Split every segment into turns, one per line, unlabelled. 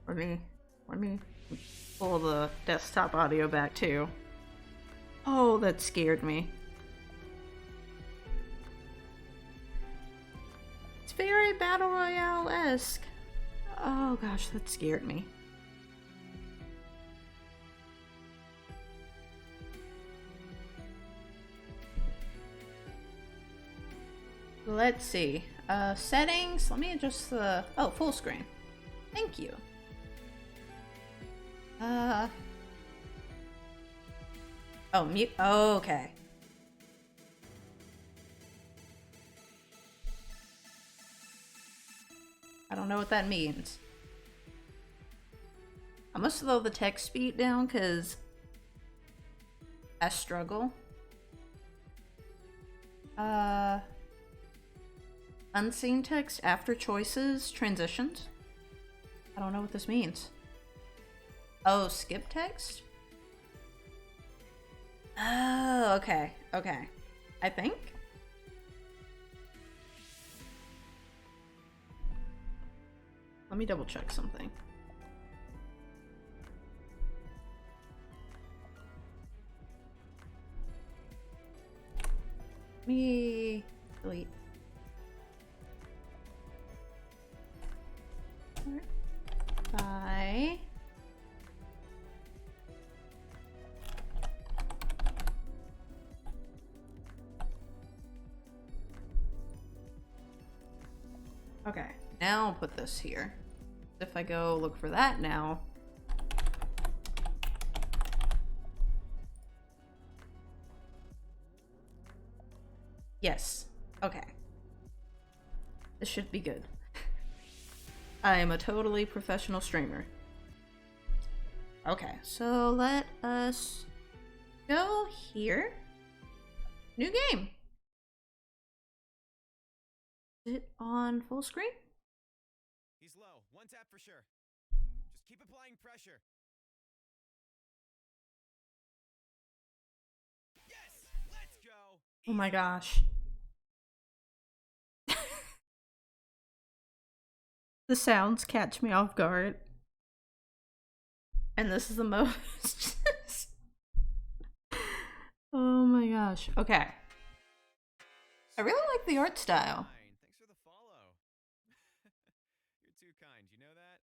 Let me pull the desktop audio back too. Oh, that scared me. It's very Battle Royale-esque. Oh gosh, that scared me. Let's see. Settings. Let me adjust the... Oh, full screen. Thank you. Oh, mute. Oh, okay. I don't know what that means. I must slow the text speed down because I struggle. Unseen text after choices, transitions. I don't know what this means. Oh, skip text? Oh, okay. Okay. I think. Let me double check something. Let me delete. Bye. Okay, now I'll put this here. If I go look for that now. Yes. Okay. This should be good. I am a totally professional streamer. Okay, so let us go here. New game. Is it on full screen?
He's low. One tap for sure. Just keep applying pressure. Yes! Let's go!
Oh my gosh. The sounds catch me off guard. And this is the most. Oh my gosh. Okay. I really like the art style.
Thanks for the follow. You're too kind, you know that?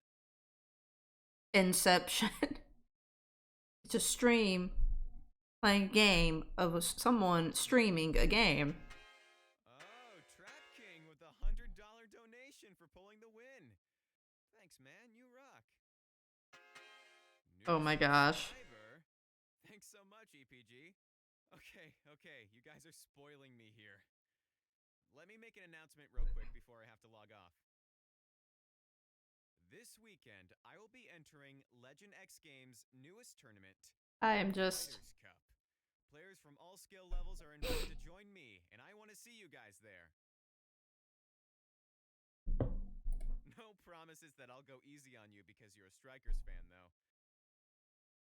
Inception. It's a stream playing a game of someone streaming a game.
Oh, Trap King with a $100 donation for pulling the win. Thanks, man. You rock.
Oh my gosh.
Subscriber. Thanks so much, EPG. Okay, you guys are spoiling me here. Let me make an announcement real quick before I have to log off. This weekend, I will be entering Legend X Games' newest tournament,
I am just...
Fighters Cup. Players from all skill levels are invited to join me, and I want to see you guys there. No promises that I'll go easy on you because you're a Strikers fan, though.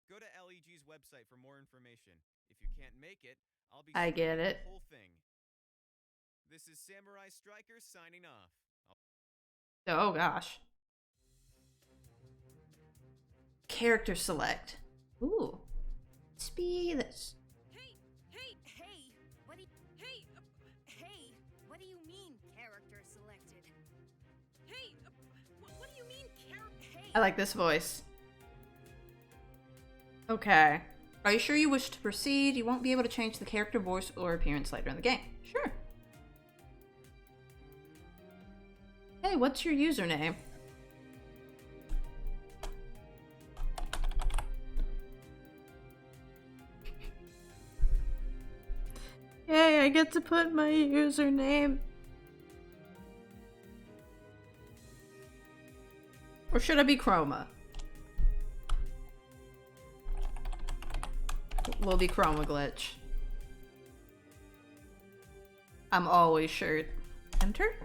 Go to LEG's website for more information. If you can't make it, I'll be
I get
streaming
it.
the whole thing. This is Samurai Strikers signing off.
Oh gosh. Character select. Ooh. Let's be this.
Hey! What do you mean character selected? What do you mean character?
I like this voice. Okay. Are you sure you wish to proceed? You won't be able to change the character voice or appearance later in the game. Sure. Hey, what's your username? Yay, I get to put my username. Or should I be Chroma? We'll be ChromaGlitch. I'm always sure. Enter?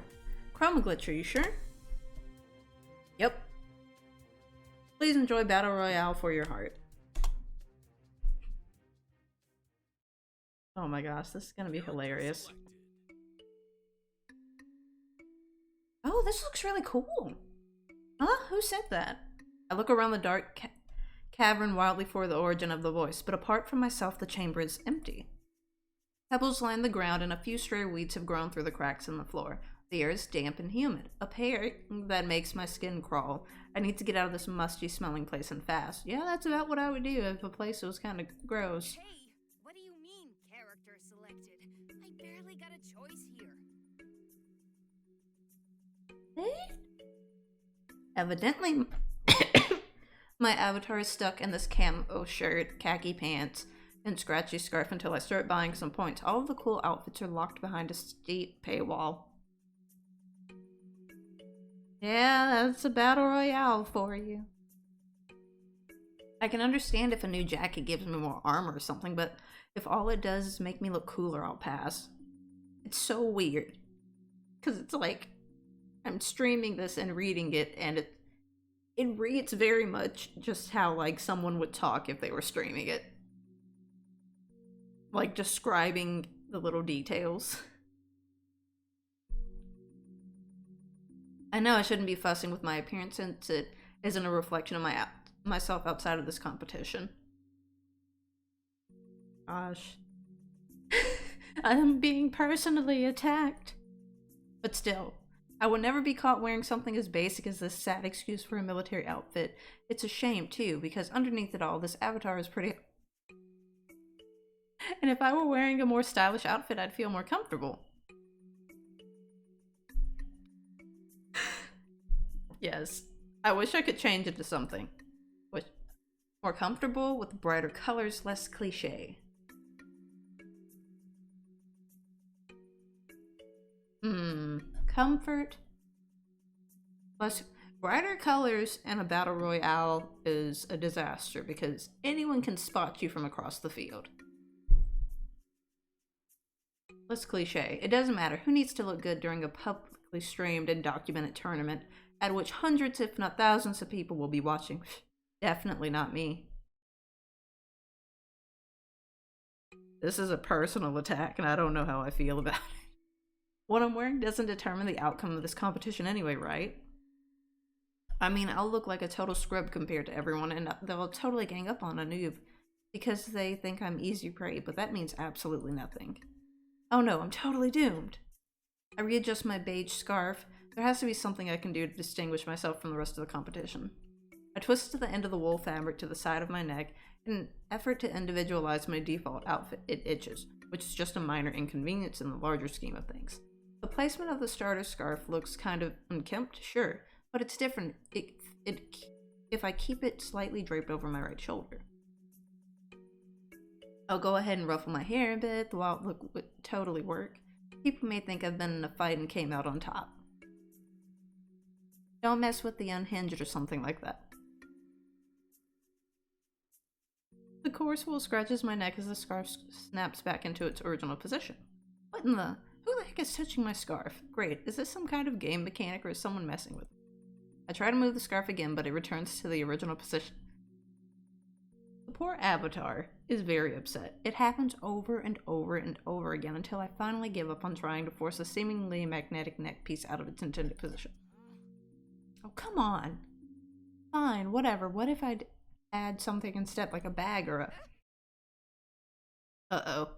ChromaGlitch, are you sure? Yep. Please enjoy Battle Royale for your heart. Oh my gosh, this is gonna be hilarious. Oh, this looks really cool. Huh? Who said that? I look around the dark cavern wildly for the origin of the voice, but apart from myself, the chamber is empty. Pebbles line the ground, and a few stray weeds have grown through the cracks in the floor. The air is damp and humid, a pain that makes my skin crawl. I need to get out of this musty-smelling place and fast. Yeah, that's about what I would do if a place was kind of gross.
Hey, what do you mean, character selected? I barely got a choice here.
Evidently, my avatar is stuck in this camo shirt, khaki pants, and scratchy scarf until I start buying some points. All of the cool outfits are locked behind a steep paywall. Yeah, that's a battle royale for you. I can understand if a new jacket gives me more armor or something, but if all it does is make me look cooler, I'll pass. It's so weird. Because it's like, I'm streaming this and reading it, and it reads very much just how, like, someone would talk if they were streaming it. Like, describing the little details. I know I shouldn't be fussing with my appearance since it isn't a reflection of myself outside of this competition. Gosh. I'm being personally attacked. But still, I would never be caught wearing something as basic as this sad excuse for a military outfit. It's a shame, too, because underneath it all, this avatar is pretty... And if I were wearing a more stylish outfit, I'd feel more comfortable. Yes, I wish I could change it to something. More comfortable, with brighter colors, less cliche. Comfort. Plus, brighter colors and a battle royale is a disaster because anyone can spot you from across the field. Less cliche. It doesn't matter who needs to look good during a publicly streamed and documented tournament at which hundreds, if not thousands, of people will be watching. Definitely not me. This is a personal attack, and I don't know how I feel about it. What I'm wearing doesn't determine the outcome of this competition anyway, right? I mean, I'll look like a total scrub compared to everyone, and they'll totally gang up on a noob because they think I'm easy prey, but that means absolutely nothing. Oh no, I'm totally doomed. I readjust my beige scarf. There has to be something I can do to distinguish myself from the rest of the competition. I twist the end of the wool fabric to the side of my neck in an effort to individualize my default outfit. It itches, which is just a minor inconvenience in the larger scheme of things. The placement of the starter scarf looks kind of unkempt, sure, but it's different if I keep it slightly draped over my right shoulder. I'll go ahead and ruffle my hair a bit. The wild look would totally work. People may think I've been in a fight and came out on top. Don't mess with the unhinged or something like that. The coarse wool scratches my neck as the scarf snaps back into its original position. What in the... Who the heck is touching my scarf? Great, is this some kind of game mechanic or is someone messing with it? I try to move the scarf again, but it returns to the original position. The poor avatar is very upset. It happens over and over and over again until I finally give up on trying to force a seemingly magnetic neck piece out of its intended position. Oh, come on. Fine, whatever. What if I'd add something instead, like a bag or a... Uh-oh.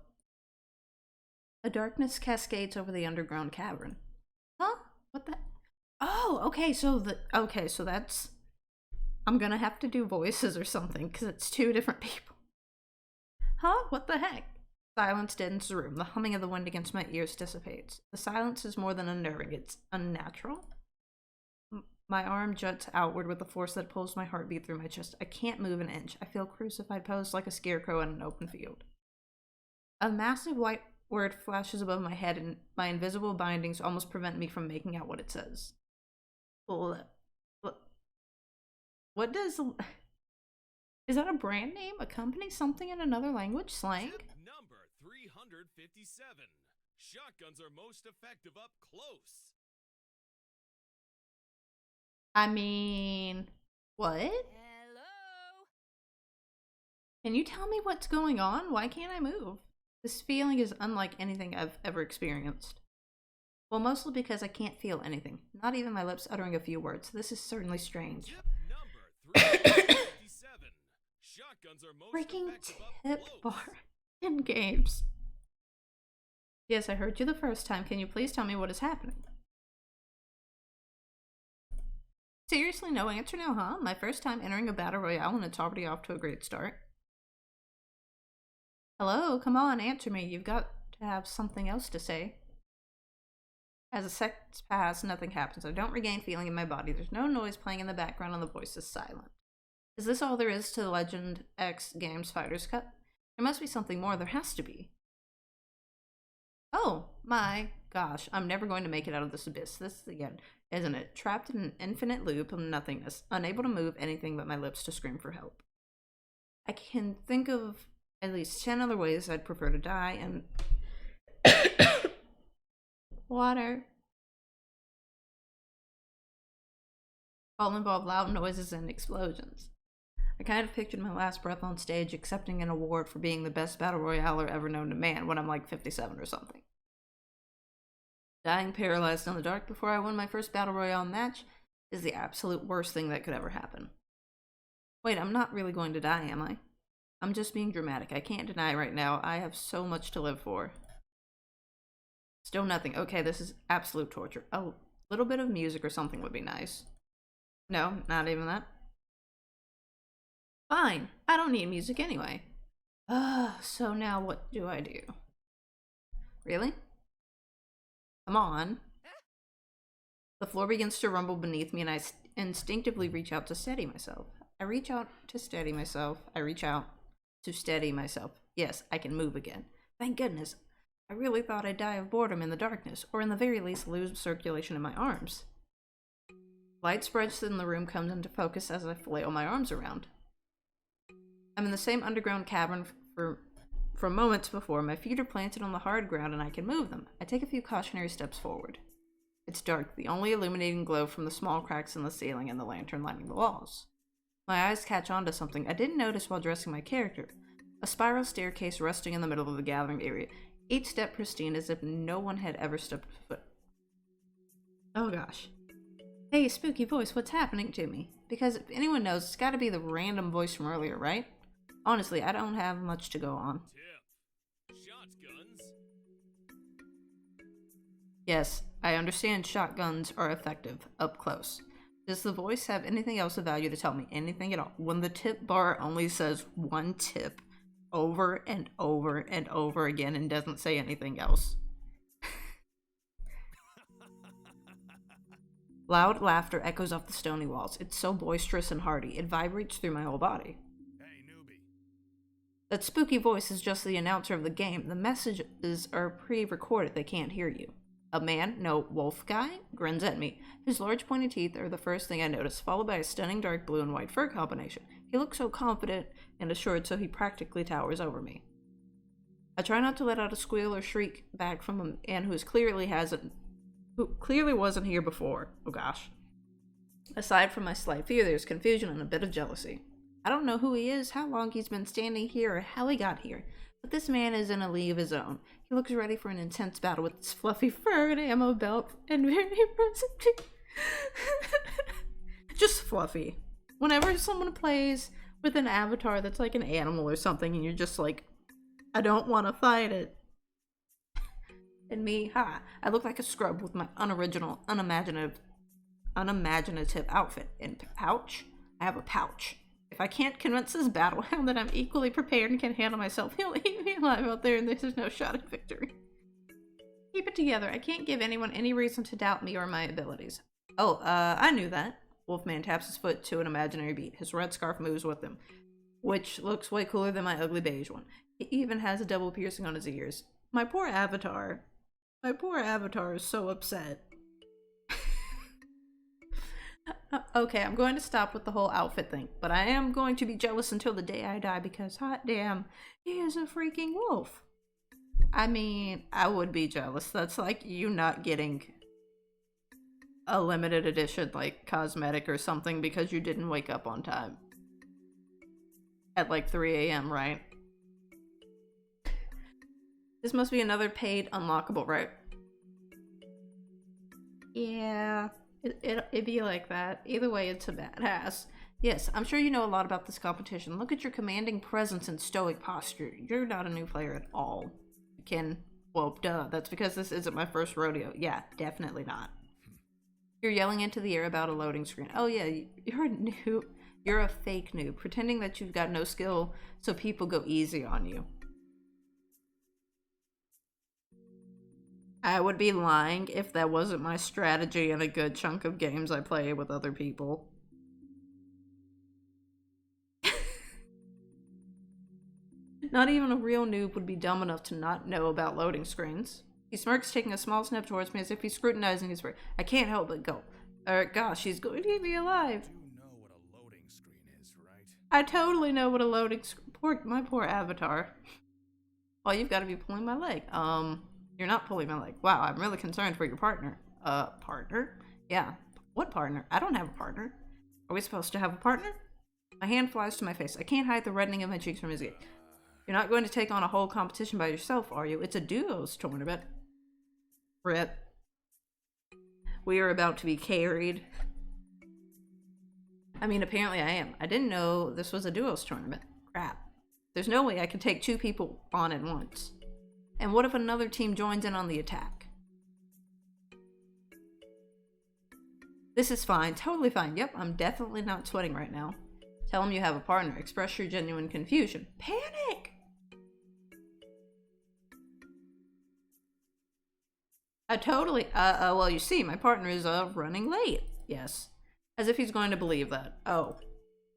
A darkness cascades over the underground cavern. Huh? What the... Oh, okay, so that's... I'm gonna have to do voices or something, because it's two different people. Huh? What the heck? Silence deadens the room. The humming of the wind against my ears dissipates. The silence is more than unnerving. It's unnatural. My arm juts outward with a force that pulls my heartbeat through my chest. I can't move an inch. I feel crucified, posed like a scarecrow in an open field. A massive white word flashes above my head, and my invisible bindings almost prevent me from making out what it says. What does... Is that a brand name? A company? Something in another language? Slang?
Tip number 357. Shotguns are most effective up close.
I mean... What?
Hello?
Can you tell me what's going on? Why can't I move? This feeling is unlike anything I've ever experienced. Well, mostly because I can't feel anything. Not even my lips uttering a few words. This is certainly strange.
Tip number 357. Shotguns are most
Freaking
effective up
tip
close.
bar in games. Yes, I heard you the first time. Can you please tell me what is happening? Seriously, no answer now, huh? My first time entering a battle royale and it's already off to a great start. Hello, come on, answer me. You've got to have something else to say. As the seconds pass, nothing happens. I don't regain feeling in my body. There's no noise playing in the background and the voice is silent. Is this all there is to the Legend X Games Fighter's Cut? There must be something more. There has to be. Oh my gosh, I'm never going to make it out of this abyss. This again, isn't it? Trapped in an infinite loop of nothingness, unable to move anything but my lips to scream for help. I can think of at least 10 other ways I'd prefer to die, and water. All involve loud noises and explosions. I kind of pictured my last breath on stage accepting an award for being the best battle royaler ever known to man when I'm like 57 or something. Dying paralyzed in the dark before I win my first battle royale match is the absolute worst thing that could ever happen. Wait, I'm not really going to die, am I? I'm just being dramatic. I can't deny right now. I have so much to live for. Still nothing. Okay, this is absolute torture. A little bit of music or something would be nice. No, not even that. Fine. I don't need music anyway. So now what do I do? Really? Come on. The floor begins to rumble beneath me and I instinctively reach out to steady myself. I reach out to steady myself. I reach out to steady myself. Yes, I can move again. Thank goodness. I really thought I'd die of boredom in the darkness, or in the very least lose circulation in my arms. Light spreads in the room comes into focus as I flail my arms around. I'm in the same underground cavern from moments before. My feet are planted on the hard ground and I can move them. I take a few cautionary steps forward. It's dark, the only illuminating glow from the small cracks in the ceiling and the lantern lining the walls. My eyes catch on to something I didn't notice while dressing my character. A spiral staircase resting in the middle of the gathering area. Each step pristine as if no one had ever stepped foot. Oh gosh. Hey, spooky voice, what's happening to me? Because if anyone knows, it's gotta be the random voice from earlier, right? Honestly, I don't have much to go on.
Tip. Shotguns.
Yes, I understand shotguns are effective, up close. Does the voice have anything else of value to tell me? Anything at all? When the tip bar only says one tip over and over and over again and doesn't say anything else. Loud laughter echoes off the stony walls. It's so boisterous and hearty, it vibrates through my whole body.
Hey, newbie.
That spooky voice is just the announcer of the game. The messages are pre-recorded, they can't hear you. A man, no, wolf guy, grins at me. His large pointed teeth are the first thing I notice, followed by a stunning dark blue and white fur combination. He looks so confident and assured, so he practically towers over me. I try not to let out a squeal or shriek back from a man who clearly wasn't here before. Oh gosh. Aside from my slight fear, there's confusion and a bit of jealousy. I don't know who he is, how long he's been standing here, or how he got here. But this man is in a league of his own. He looks ready for an intense battle with his fluffy fur and ammo belt, and very impressive. Just fluffy. Whenever someone plays with an avatar that's like an animal or something, and you're just like, I don't want to fight it. And me, I look like a scrub with my unoriginal, unimaginative outfit. And pouch? I have a pouch. If I can't convince this battlehound that I'm equally prepared and can handle myself, he'll eat me alive out there and there's no shot at victory. Keep it together. I can't give anyone any reason to doubt me or my abilities. Oh, I knew that. Wolfman taps his foot to an imaginary beat. His red scarf moves with him, which looks way cooler than my ugly beige one. He even has a double piercing on his ears. My poor avatar is so upset. Okay, I'm going to stop with the whole outfit thing, but I am going to be jealous until the day I die because, hot damn, he is a freaking wolf. I mean, I would be jealous. That's like you not getting a limited edition, like, cosmetic or something because you didn't wake up on time. At like 3 a.m., right? This must be another paid unlockable, right? Yeah. It'd be like that. Either way, it's a badass. Yes, I'm sure you know a lot about this competition. Look at your commanding presence and stoic posture. You're not a new player at all. Well, duh, that's because this isn't my first rodeo. Yeah, definitely not. You're yelling into the air about a loading screen. Oh yeah, you're a noob. You're a fake noob, pretending that you've got no skill so people go easy on you. I would be lying if that wasn't my strategy in a good chunk of games I play with other people. Not even a real noob would be dumb enough to not know about loading screens. He smirks, taking a small step towards me as if he's scrutinizing his work. I can't help but go, gosh, she's going to eat me alive.
You know what a loading screen is, right?
I totally know what a loading screen... My poor avatar. Well, you've got to be pulling my leg. You're not pulling my leg. Wow, I'm really concerned for your partner. Partner? Yeah. What partner? I don't have a partner. Are we supposed to have a partner? My hand flies to my face. I can't hide the reddening of my cheeks from his gaze. You're not going to take on a whole competition by yourself, are you? It's a duos tournament. Rip. We are about to be carried. I mean, apparently I am. I didn't know this was a duos tournament. Crap. There's no way I can take two people on at once. And what if another team joins in on the attack? This is fine. Totally fine. Yep, I'm definitely not sweating right now. Tell him you have a partner. Express your genuine confusion. Panic! Well, you see, my partner is, running late. Yes. As if he's going to believe that. Oh.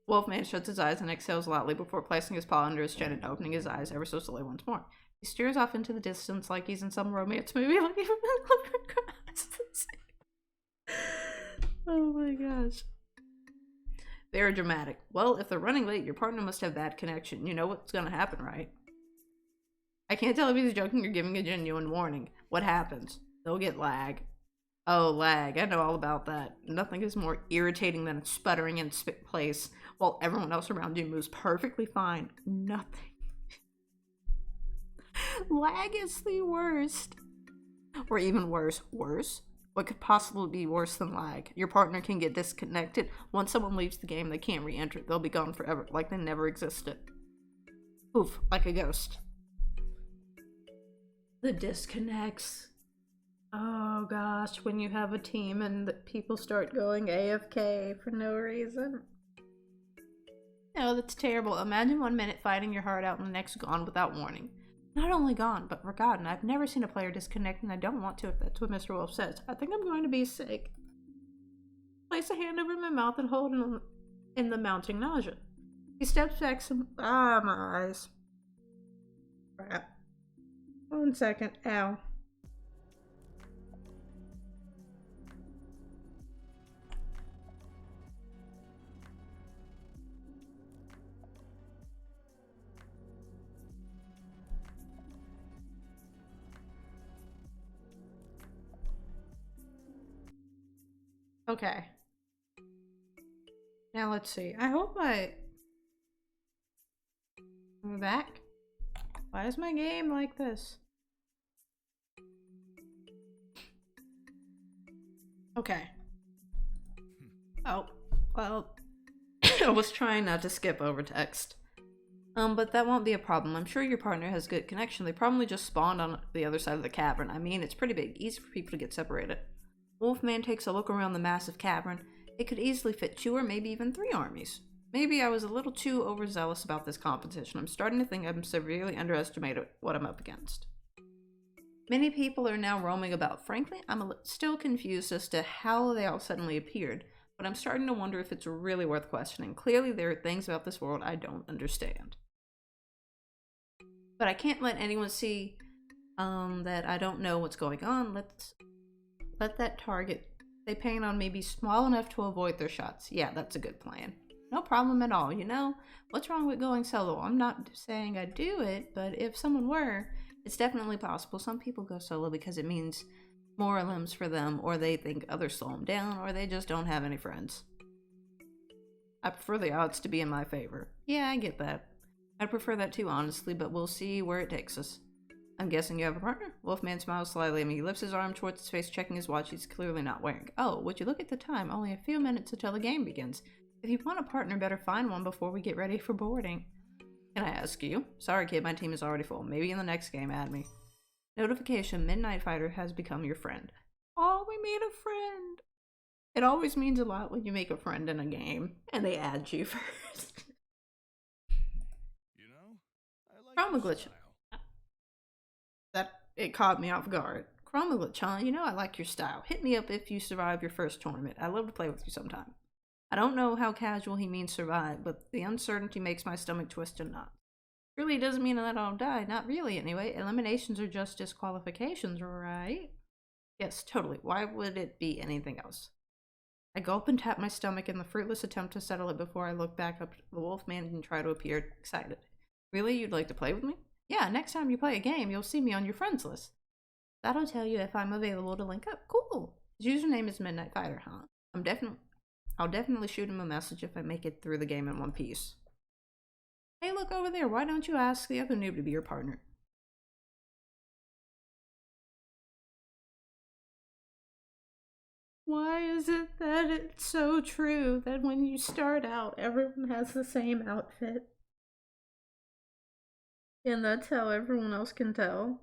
Wolfman shuts his eyes and exhales loudly before placing his paw under his chin and opening his eyes ever so slowly once more. He stares off into the distance like he's in some romance movie looking for glasses. Oh my gosh. Very dramatic. Well, if they're running late, your partner must have bad connection. You know what's gonna happen, right? I can't tell if he's joking or giving a genuine warning. What happens? They'll get lag. Oh, lag. I know all about that. Nothing is more irritating than sputtering in place while everyone else around you moves perfectly fine. Nothing. Lag is the worst. Or even worse. Worse? What could possibly be worse than lag? Your partner can get disconnected. Once someone leaves the game, they can't re-enter. They'll be gone forever, like they never existed. Oof, like a ghost. The disconnects. Oh gosh, when you have a team and the people start going AFK for no reason. Oh, that's terrible. Imagine 1 minute fighting your heart out and the next gone without warning. Not only gone, but forgotten. I've never seen a player disconnect, and I don't want to if that's what Mr. Wolf says. I think I'm going to be sick. Place a hand over my mouth and hold in the mounting nausea. He steps back some... my eyes. Crap. 1 second. Ow. Okay. Now let's see. I hope I'm back. Why is my game like this? Okay. Oh, well, I was trying not to skip over text. But that won't be a problem. I'm sure your partner has good connection. They probably just spawned on the other side of the cavern. I mean, it's pretty big. Easy for people to get separated. Wolfman takes a look around the massive cavern. It could easily fit 2 or maybe even 3 armies. Maybe I was a little too overzealous about this competition. I'm starting to think I'm severely underestimated what I'm up against. Many people are now roaming about. Frankly, I'm still confused as to how they all suddenly appeared, but I'm starting to wonder if it's really worth questioning. Clearly, there are things about this world I don't understand. But I can't let anyone see that I don't know what's going on. Let that target they paint on me be small enough to avoid their shots. Yeah, that's a good plan. No problem at all, you know? What's wrong with going solo? I'm not saying I'd do it, but if someone were, it's definitely possible. Some people go solo because it means more limbs for them, or they think others slow them down, or they just don't have any friends. I prefer the odds to be in my favor. Yeah, I get that. I'd prefer that too, honestly, but we'll see where it takes us. I'm guessing you have a partner? Wolfman smiles slyly at me. He lifts his arm towards his face, checking his watch he's clearly not wearing. Oh, would you look at the time? Only a few minutes until the game begins. If you want a partner, better find one before we get ready for boarding. Can I ask you? Sorry, kid, my team is already full. Maybe in the next game, add me. Notification, Midnight Fighter has become your friend. Oh, we made a friend! It always means a lot when you make a friend in a game, and they add you first.
You know, I like
ChromaGlitch. That, it caught me off guard. ChromaGlitch, huh? You know I like your style. Hit me up if you survive your first tournament. I'd love to play with you sometime. I don't know how casual he means survive, but the uncertainty makes my stomach twist and knot. Really doesn't mean that I'll die. Not really, anyway. Eliminations are just disqualifications, right? Yes, totally. Why would it be anything else? I gulp and tap my stomach in the fruitless attempt to settle it before I look back up at the Wolfman and try to appear excited. Really? You'd like to play with me? Yeah, next time you play a game, you'll see me on your friends list. That'll tell you if I'm available to link up. Cool. His username is Midnight Fighter, huh? I'll definitely shoot him a message if I make it through the game in one piece. Hey, look over there. Why don't you ask the other noob to be your partner? Why is it that it's so true that when you start out, everyone has the same outfit? And that's how everyone else can tell.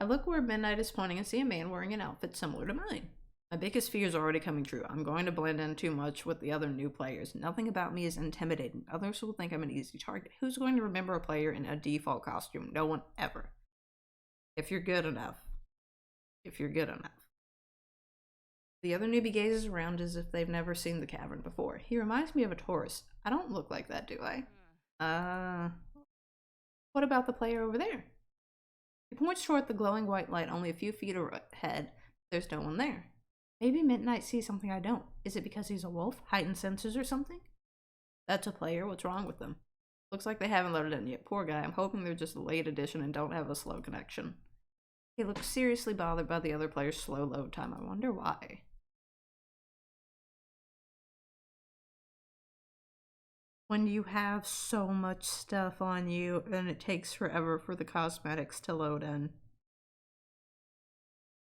I look where Midnight is pointing and see a man wearing an outfit similar to mine. My biggest fear is already coming true. I'm going to blend in too much with the other new players. Nothing about me is intimidating. Others will think I'm an easy target. Who's going to remember a player in a default costume? No one ever. If you're good enough. If you're good enough. The other newbie gazes around as if they've never seen the cavern before. He reminds me of a Taurus. I don't look like that, do I? What about the player over there? He points toward the glowing white light only a few feet ahead. There's no one there. Maybe Midnight sees something I don't. Is it because he's a wolf? Heightened senses or something? That's a player. What's wrong with them? Looks like they haven't loaded in yet. Poor guy. I'm hoping they're just a late edition and don't have a slow connection. He looks seriously bothered by the other player's slow load time. I wonder why. When you have so much stuff on you and it takes forever for the cosmetics to load in.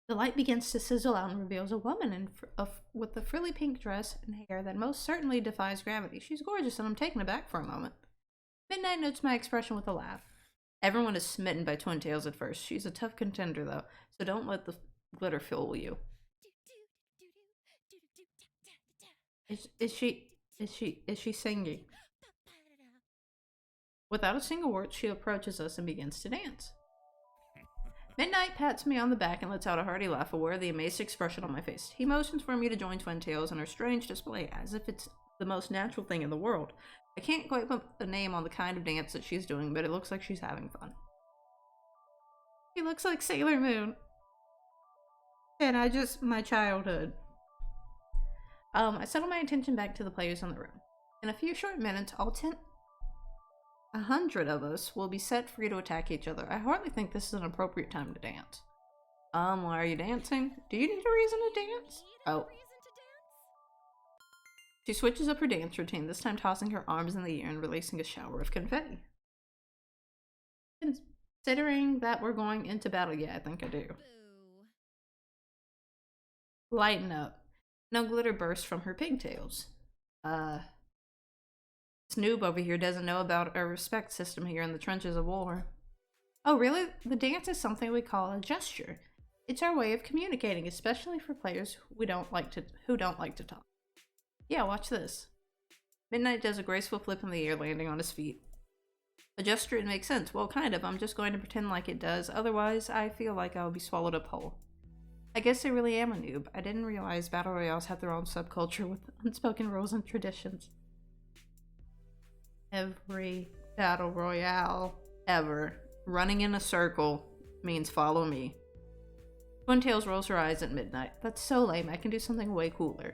The light begins to sizzle out and reveals a woman with a frilly pink dress and hair that most certainly defies gravity. She's gorgeous and I'm taken aback for a moment. Midnight notes my expression with a laugh. Everyone is smitten by Twin Tails at first. She's a tough contender though, so don't let the glitter fool you. Is she singing? Without a single word, she approaches us and begins to dance. Midnight pats me on the back and lets out a hearty laugh, aware of the amazed expression on my face. He motions for me to join Twin Tails in her strange display, as if it's the most natural thing in the world. I can't quite put a name on the kind of dance that she's doing, but it looks like she's having fun. She looks like Sailor Moon. And my childhood. I settle my attention back to the players in the room. In a few short minutes, 100 of us will be set free to attack each other. I hardly think this is an appropriate time to dance. Why are you dancing? Do you need a reason to dance? Oh. She switches up her dance routine, this time tossing her arms in the air and releasing a shower of confetti. Considering that we're going into battle, yeah, I think I do. Lighten up. No glitter bursts from her pigtails. This noob over here doesn't know about our respect system here in the trenches of war. Oh, really? The dance is something we call a gesture. It's our way of communicating, especially for players who don't like to talk. Yeah, watch this. Midnight does a graceful flip in the air, landing on his feet. A gesture, it makes sense. Well, kind of. I'm just going to pretend like it does. Otherwise, I feel like I'll be swallowed up whole. I guess I really am a noob. I didn't realize battle royales have their own subculture with unspoken rules and traditions. Every battle royale ever running in a circle means follow me. Twin Tails rolls her eyes at Midnight. That's so lame. I can do something way cooler.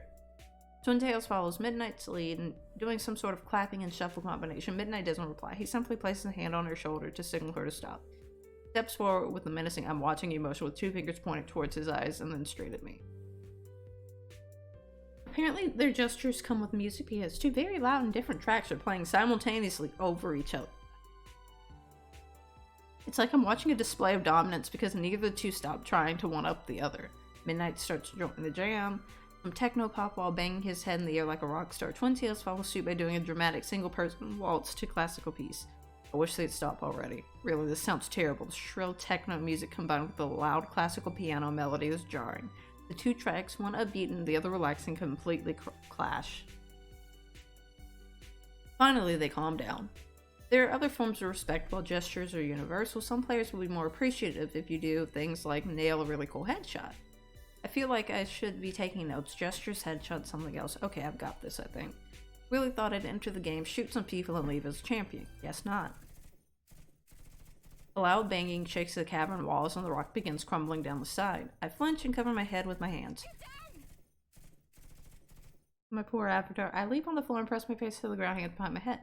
Twin Tails follows Midnight's lead and doing some sort of clapping and shuffle combination. Midnight doesn't reply. He simply places a hand on her shoulder to signal her to stop. Steps forward with a menacing "I'm watching you" motion with two fingers pointing towards his eyes and then straight at me. Apparently their gestures come with music because two very loud and different tracks are playing simultaneously over each other. It's like I'm watching a display of dominance because neither of the two stop trying to one-up the other. Midnight starts joining the jam. some techno pop while banging his head in the air like a rock star. Twin Tails follows suit by doing a dramatic single-person waltz to classical piece. I wish they'd stop already. Really, this sounds terrible. The shrill techno music combined with the loud classical piano melody is jarring. The two tracks, one upbeat and the other relaxing, completely clash. Finally, they calm down. There are other forms of respect. While gestures are universal, some players will be more appreciative if you do things like nail a really cool headshot. I feel like I should be taking notes. Gestures, headshots, something else. Okay, I've got this, I think. Really thought I'd enter the game, shoot some people, and leave as champion. Guess not. A loud banging shakes the cavern walls and the rock begins crumbling down the side. I flinch and cover my head with my hands. My poor avatar. I leap on the floor and press my face to the ground, hands behind my head.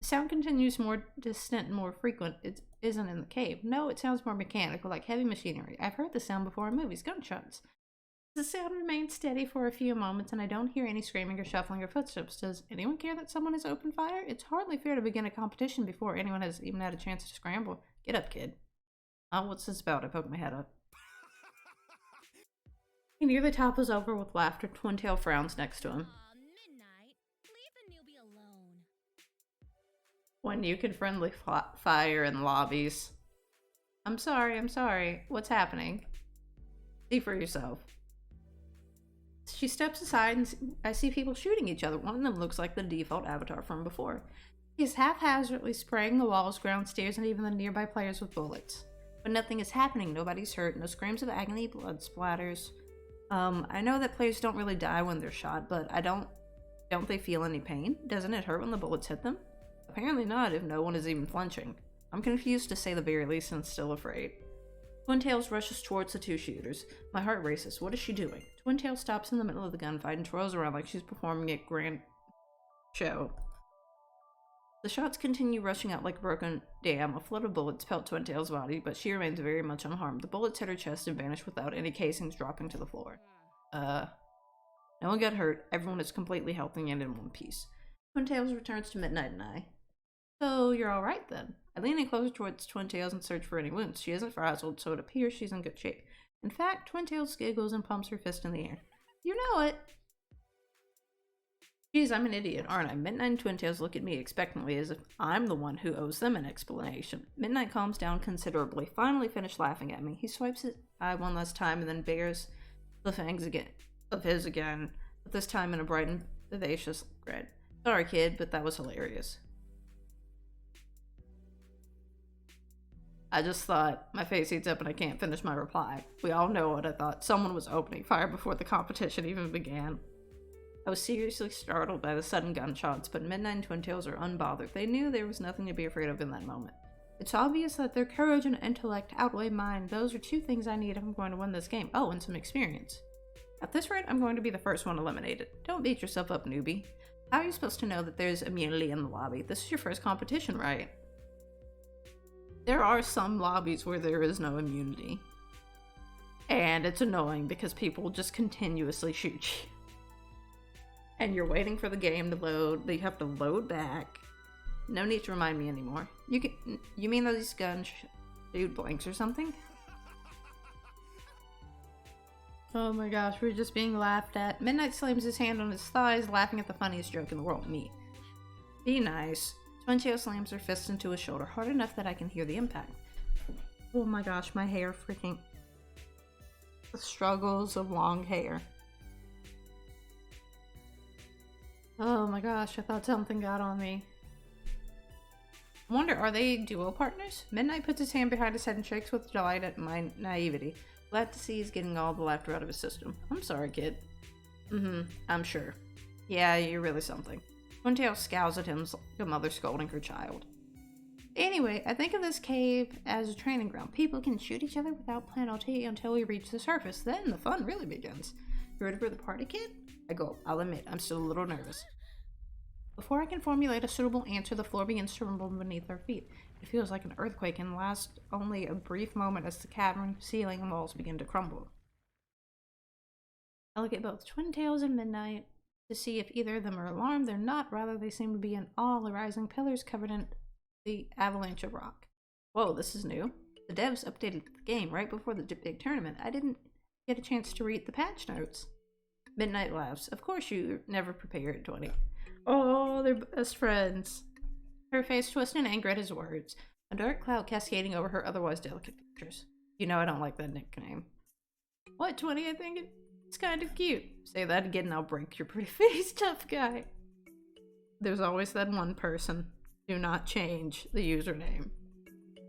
The sound continues more distant and more frequent. It isn't in the cave. No, it sounds more mechanical, like heavy machinery. I've heard the sound before in movies, gunshots. The sound remains steady for a few moments, and I don't hear any screaming or shuffling or footsteps. Does anyone care that someone has opened fire? It's hardly fair to begin a competition before anyone has even had a chance to scramble. Get up, kid. Oh, what's this about? I poke my head up. He nearly topples over with laughter. Twin Tail frowns next to him.
Midnight. Leave the newbie alone.
When you can friendly fire in lobbies. I'm sorry. What's happening? See for yourself. She steps aside and I see people shooting each other. One of them looks like the default avatar from before. He is haphazardly spraying the walls, ground stairs, and even the nearby players with bullets. But nothing is happening. Nobody's hurt. No screams of agony, blood splatters. I know that players don't really die when they're shot, but don't they feel any pain? Doesn't it hurt when the bullets hit them? Apparently not, if no one is even flinching. I'm confused to say the very least and still afraid. Twin Tails rushes towards the two shooters. My heart races. What is she doing? Twin Tails stops in the middle of the gunfight and twirls around like she's performing a grand show. The shots continue rushing out like a broken dam. A flood of bullets pelt Twin Tails' body, but she remains very much unharmed. The bullets hit her chest and vanish without any casings dropping to the floor. No one got hurt. Everyone is completely healthy and in one piece. Twin Tails returns to Midnight and I. So, you're alright then. I lean in closer towards Twin Tails and search for any wounds. She isn't frazzled, so it appears she's in good shape. In fact, Twin Tails giggles and pumps her fist in the air. You know it! Geez, I'm an idiot, aren't I? Midnight and Twin Tails look at me expectantly as if I'm the one who owes them an explanation. Midnight calms down considerably, finally finished laughing at me. He swipes his eye one last time and then bares the fangs of his again, but this time in a bright and vivacious grin. Sorry, kid, but that was hilarious. I just thought, my face heats up and I can't finish my reply. We all know what I thought. Someone was opening fire before the competition even began. I was seriously startled by the sudden gunshots, but Midnight and Twin Tails are unbothered. They knew there was nothing to be afraid of in that moment. It's obvious that their courage and intellect outweigh mine. Those are two things I need if I'm going to win this game. Oh, and some experience. At this rate, I'm going to be the first one eliminated. Don't beat yourself up, newbie. How are you supposed to know that there's immunity in the lobby? This is your first competition, right? There are some lobbies where there is no immunity. And it's annoying because people just continuously shoot you. And you're waiting for the game to load. You have to load back. No need to remind me anymore. You mean those guns shoot blanks or something? Oh my gosh, we're just being laughed at. Midnight slams his hand on his thighs, laughing at the funniest joke in the world, me. Be nice. Twin Tail slams her fist into his shoulder, hard enough that I can hear the impact. Oh my gosh, my hair freaking... The struggles of long hair. Oh my gosh, I thought something got on me. I wonder, are they duo partners? Midnight puts his hand behind his head and shakes with delight at my naivety. Glad to see he's getting all the laughter out of his system. I'm sorry, kid. I'm sure. Yeah, you're really something. Twin Tail scowls at him like a mother scolding her child. Anyway, I think of this cave as a training ground. People can shoot each other without penalty until we reach the surface. Then the fun really begins. You ready for the party, kid? I go. I'll admit, I'm still a little nervous. Before I can formulate a suitable answer, the floor begins to rumble beneath our feet. It feels like an earthquake and lasts only a brief moment as the cavern, ceiling, and walls begin to crumble. I look at both Twin Tails and Midnight to see if either of them are alarmed. They're not, rather they seem to be in awe, the rising pillars covered in the avalanche of rock. Whoa, this is new. The devs updated the game right before the big tournament. I didn't get a chance to read the patch notes. Midnight laughs. Of course you never prepared, 20. Oh, they're best friends. Her face twisted in anger at his words, a dark cloud cascading over her otherwise delicate features. You know I don't like that nickname. What, 20? I think it's kind of cute. Say that again and I'll break your pretty face, tough guy. There's always that one person. Do not change the username.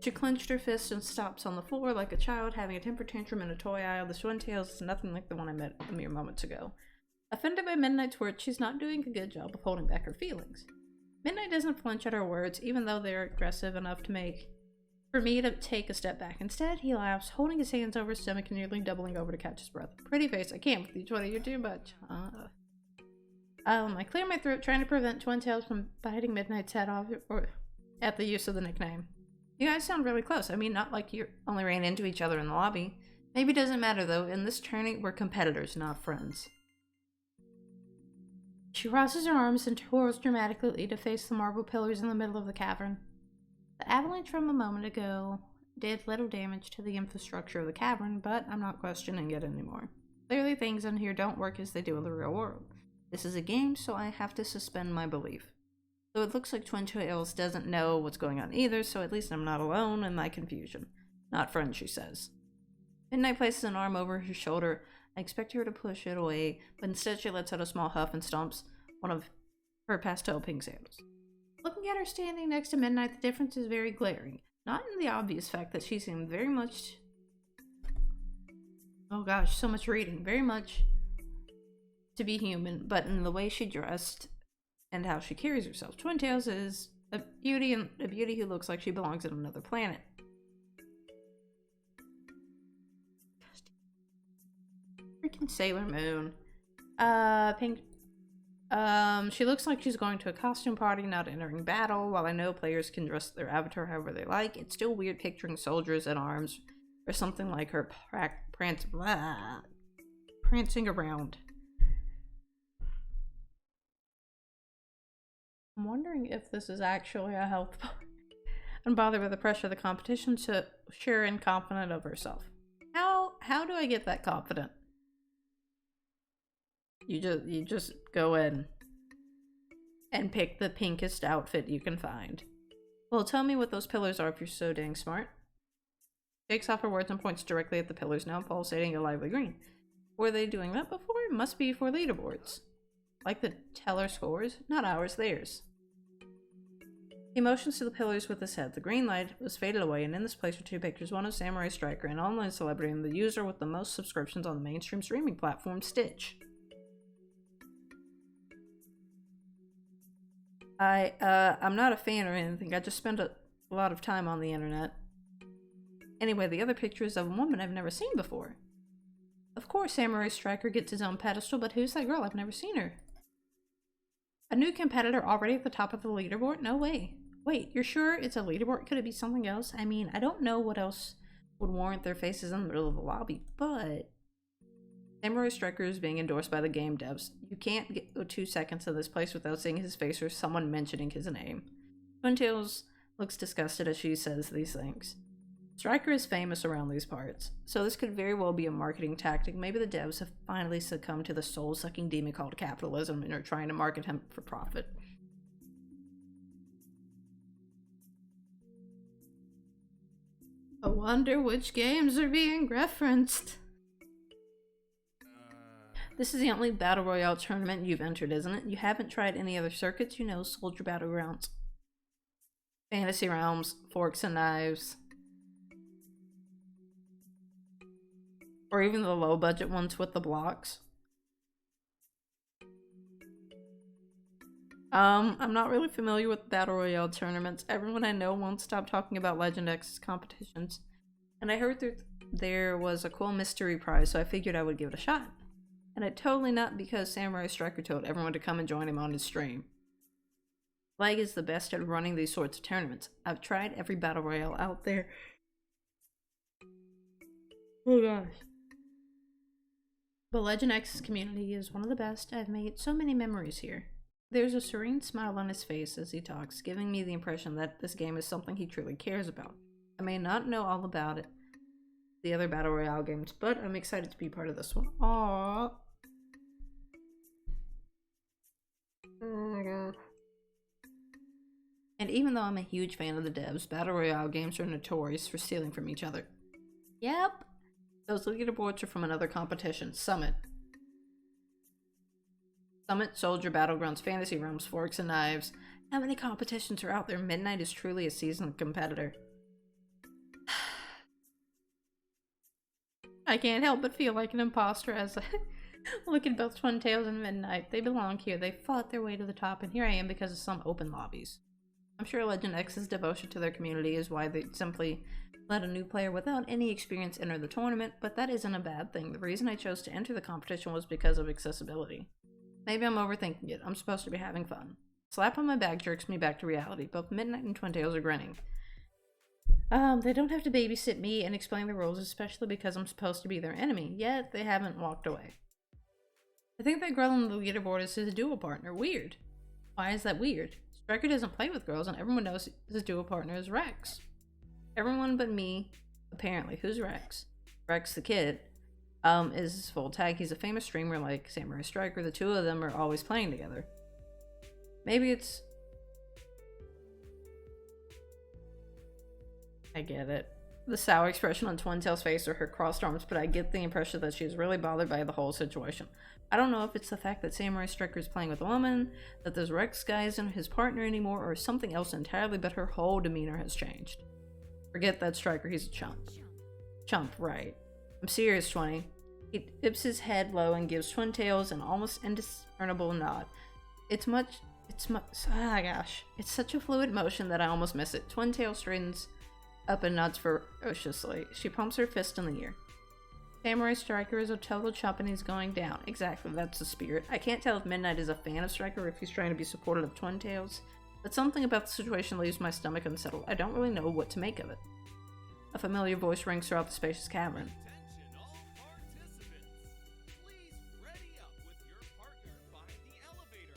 She clenched her fist and stops on the floor like a child having a temper tantrum in a toy aisle. The Swintails is nothing like the one I met a mere moments ago. Offended by Midnight's words, she's not doing a good job of holding back her feelings. Midnight doesn't flinch at her words, even though they're aggressive enough for me to take a step back. Instead, he laughs, holding his hands over his stomach and nearly doubling over to catch his breath. Pretty face, I can't with you, 20, you're too much. I clear my throat, trying to prevent Twintails from biting Midnight's head off or at the use of the nickname. You guys sound really close. I mean, not like you only ran into each other in the lobby. Maybe it doesn't matter, though. In this tourney, we're competitors, not friends. She crosses her arms and twirls dramatically to face the marble pillars in the middle of the cavern. The avalanche from a moment ago did little damage to the infrastructure of the cavern, but I'm not questioning it anymore. Clearly, things in here don't work as they do in the real world. This is a game, so I have to suspend my belief. Though it looks like Twintails doesn't know what's going on either, so at least I'm not alone in my confusion. Not friends, she says. Midnight places an arm over her shoulder. I expect her to push it away, but instead she lets out a small huff and stomps one of her pastel pink sandals. Looking at her standing next to Midnight, the difference is very glaring. Not in the obvious fact that she seemed very much... Oh gosh, so much reading. Very much to be human, but in the way she dressed and how she carries herself. Twintails is a beauty, and a beauty who looks like she belongs on another planet. Freaking Sailor Moon. Pink. She looks like she's going to a costume party, not entering battle. While I know players can dress their avatar however they like, it's still weird picturing soldiers at arms or something like her prancing around. I'm wondering if this is actually a health bar. Unbothered by the pressure of the competition, so sure and confident of herself. How do I get that confident? You just go in and pick the pinkest outfit you can find. Well, tell me what those pillars are if you're so dang smart. Takes off her words and points directly at the pillars, now pulsating a lively green. Were they doing that before? Must be for leaderboards. Like the teller scores? Not ours, theirs. He motions to the pillars with his head. The green light was faded away, and in this place are two pictures, one of Samurai Striker, an online celebrity, and the user with the most subscriptions on the mainstream streaming platform, Stitch. I'm not a fan or anything, I just spend a lot of time on the internet. Anyway, the other picture is of a woman I've never seen before. Of course Samurai Striker gets his own pedestal, but who's that girl? I've never seen her. A new competitor already at the top of the leaderboard? No way. Wait, you're sure it's a leaderboard? Could it be something else? I mean, I don't know what else would warrant their faces in the middle of the lobby, but... Samurai Striker is being endorsed by the game devs. You can't go 2 seconds in this place without seeing his face or someone mentioning his name. Twintails looks disgusted as she says these things. Striker is famous around these parts, so this could very well be a marketing tactic. Maybe the devs have finally succumbed to the soul-sucking demon called capitalism and are trying to market him for profit. I wonder which games are being referenced. This is the only Battle Royale tournament you've entered, isn't it? You haven't tried any other circuits? You know, Soldier Battlegrounds, Fantasy Realms, Forks and Knives, or even the low-budget ones with the blocks. I'm not really familiar with Battle Royale tournaments. Everyone I know won't stop talking about Legend X's competitions. And I heard there was a cool mystery prize, so I figured I would give it a shot. And it totally not because Samurai Striker told everyone to come and join him on his stream. Flag is the best at running these sorts of tournaments. I've tried every Battle Royale out there. Oh gosh. The Legend X's community is one of the best. I've made so many memories here. There's a serene smile on his face as he talks, giving me the impression that this game is something he truly cares about. I may not know all about it, the other Battle Royale games, but I'm excited to be part of this one. Aww. Oh my god. And even though I'm a huge fan of the devs, Battle Royale games are notorious for stealing from each other. Yep. Those leaderboards are from another competition, Summit. Summit, Soldier, Battlegrounds, Fantasy Realms, Forks and Knives. How many competitions are out there? Midnight is truly a seasoned competitor. I can't help but feel like an imposter as I look at both Twin Tails and Midnight. They belong here. They fought their way to the top, and here I am because of some open lobbies. I'm sure Legend X's devotion to their community is why they simply let a new player without any experience enter the tournament, but that isn't a bad thing. The reason I chose to enter the competition was because of accessibility. Maybe I'm overthinking it. I'm supposed to be having fun. Slap on my back jerks me back to reality. Both Midnight and Twin Tails are grinning. They don't have to babysit me and explain the rules, especially because I'm supposed to be their enemy, yet they haven't walked away. I think that girl on the leaderboard is his duo partner. Weird. Why is that weird? Striker doesn't play with girls, and everyone knows his duo partner is Rex. Everyone but me, apparently. Who's Rex? Rex the kid, is his full tag. He's a famous streamer like Samurai Striker. The two of them are always playing together. Maybe it's... I get it. The sour expression on Twin Tails' face or her crossed arms, but I get the impression that she's really bothered by the whole situation. I don't know if it's the fact that Samurai Striker is playing with a woman, that this Rex guy isn't his partner anymore, or something else entirely, but her whole demeanor has changed. Forget that Striker, he's a chump. Chump, right. I'm serious, 20. He dips his head low and gives Twin Tails an almost indiscernible nod. It's such a fluid motion that I almost miss it. Twin Tails straightens up and nods ferociously. She pumps her fist in the air. Samurai Striker is a total chump and he's going down. Exactly, that's the spirit. I can't tell if Midnight is a fan of Striker or if he's trying to be supportive of Twin Tails, but something about the situation leaves my stomach unsettled. I don't really know what to make of it. A familiar voice rings throughout the spacious cavern.
Attention all participants. Please ready up with your partner by the elevator.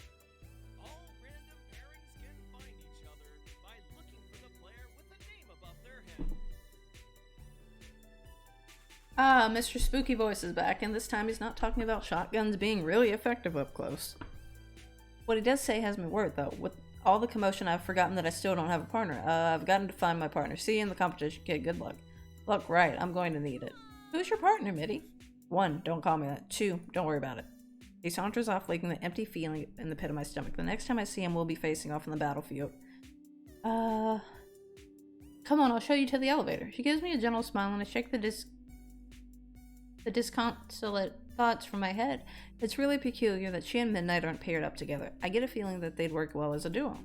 All random pairings can find each other by looking for the player with a name above their head.
Ah, Mr. Spooky Voice is back, and this time he's not talking about shotguns being really effective up close. What he does say has me worried, though. With all the commotion, I've forgotten that I still don't have a partner. I've gotten to find my partner. See you in the competition, kid. Good luck. Look, right, I'm going to need it. Who's your partner, Mitty? 1, don't call me that. 2, don't worry about it. He saunters off, leaving the empty feeling in the pit of my stomach. The next time I see him, we'll be facing off on the battlefield. Come on, I'll show you to the elevator. She gives me a gentle smile, and I shake the disconsolate thoughts from my head. It's really peculiar that she and Midnight aren't paired up together. I get a feeling that they'd work well as a duo.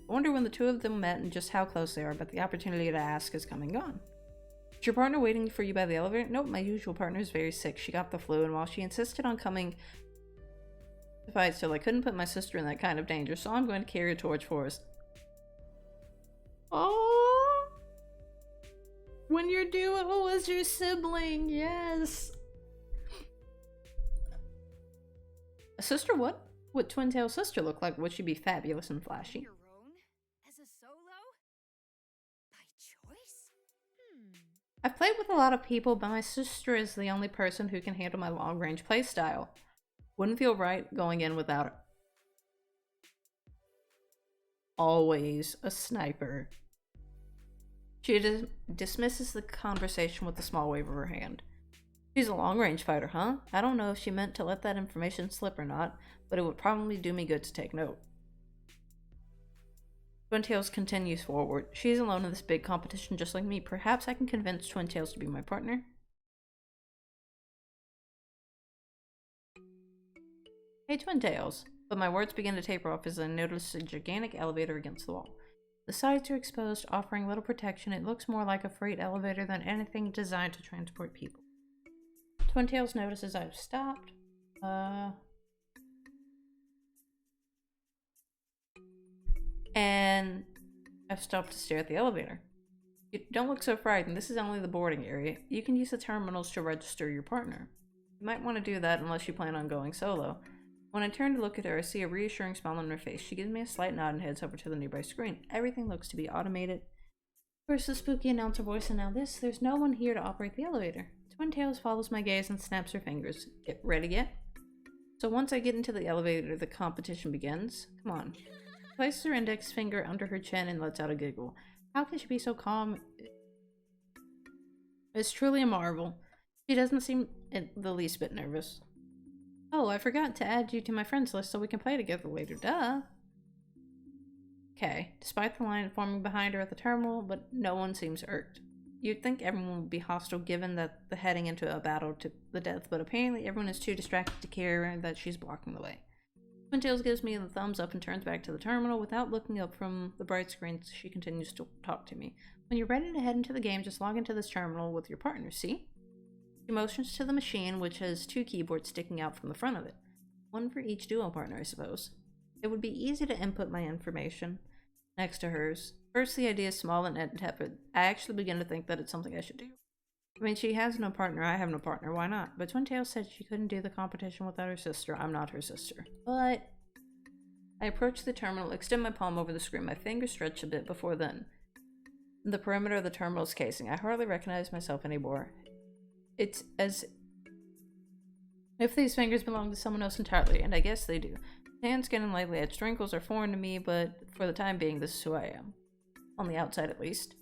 I wonder when the two of them met and just how close they are, but the opportunity to ask has come and gone. Is your partner waiting for you by the elevator? Nope, my usual partner is very sick. She got the flu, and while she insisted on coming to fight still, I couldn't put my sister in that kind of danger, so I'm going to carry a torch for us. Oh, when your duo was your sibling, yes. A sister? What would Twin Tail's sister look like? Would she be fabulous and flashy?
Your own? As a solo? By choice?
I've played with a lot of people, but my sister is the only person who can handle my long-range playstyle. Wouldn't feel right going in without her. Always a sniper. She dismisses the conversation with a small wave of her hand. She's a long-range fighter, huh? I don't know if she meant to let that information slip or not, but it would probably do me good to take note. Twin Tails continues forward. She's alone in this big competition just like me. Perhaps I can convince Twin Tails to be my partner? Hey, Twin Tails. But my words begin to taper off as I notice a gigantic elevator against the wall. The sides are exposed, offering little protection. It looks more like a freight elevator than anything designed to transport people. Twin Tails notices I've stopped. And I've stopped to stare at the elevator. Don't look so frightened. This is only the boarding area. You can use the terminals to register your partner. You might want to do that unless you plan on going solo. When I turn to look at her, I see a reassuring smile on her face. She gives me a slight nod and heads over to the nearby screen. Everything looks to be automated. First the spooky announcer voice, and now this. There's no one here to operate the elevator. Twin Tails follows my gaze and snaps her fingers. Get ready yet? So once I get into the elevator, the competition begins. Come on. Places her index finger under her chin and lets out a giggle. How can she be so calm? It's truly a marvel. She doesn't seem the least bit nervous. Oh, I forgot to add you to my friends list so we can play together later. Duh. Okay, despite the line forming behind her at the terminal, but no one seems irked. You'd think everyone would be hostile given that the heading into a battle to the death, but apparently everyone is too distracted to care that she's blocking the way. Twintails gives me the thumbs up and turns back to the terminal. Without looking up from the bright screen, she continues to talk to me. When you're ready to head into the game, just log into this terminal with your partner, see? She motions to the machine, which has 2 keyboards sticking out from the front of it. One for each duo partner, I suppose. It would be easy to input my information next to hers. First, the idea is small and tepid. I actually begin to think that it's something I should do. I mean, she has no partner, I have no partner, why not? But Twintails said she couldn't do the competition without her sister. I'm not her sister. But I approach the terminal, extend my palm over the screen, my fingers stretch a bit before then. The perimeter of the terminal's casing. I hardly recognize myself anymore. It's as if these fingers belong to someone else entirely, and I guess they do. Tan skin and lightly edged wrinkles are foreign to me, but for the time being, this is who I am. On the outside, at least.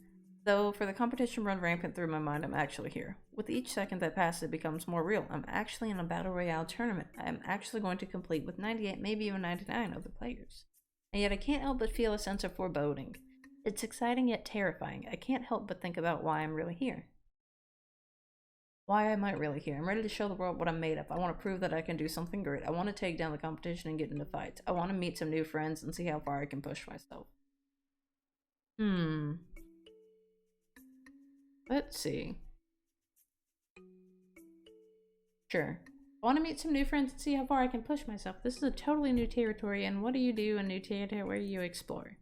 Though, for the competition run rampant through my mind, I'm actually here. With each second that passes, it becomes more real. I'm actually in a Battle Royale tournament. I am actually going to complete with 98, maybe even 99 other players. And yet I can't help but feel a sense of foreboding. It's exciting yet terrifying. I can't help but think about why I'm really here. Why am I really here? I'm ready to show the world what I'm made of. I want to prove that I can do something great. I want to take down the competition and get into fights. I want to meet some new friends and see how far I can push myself. Let's see. Sure. I want to meet some new friends and see how far I can push myself. This is a totally new territory, and what do you do in new territory? You explore.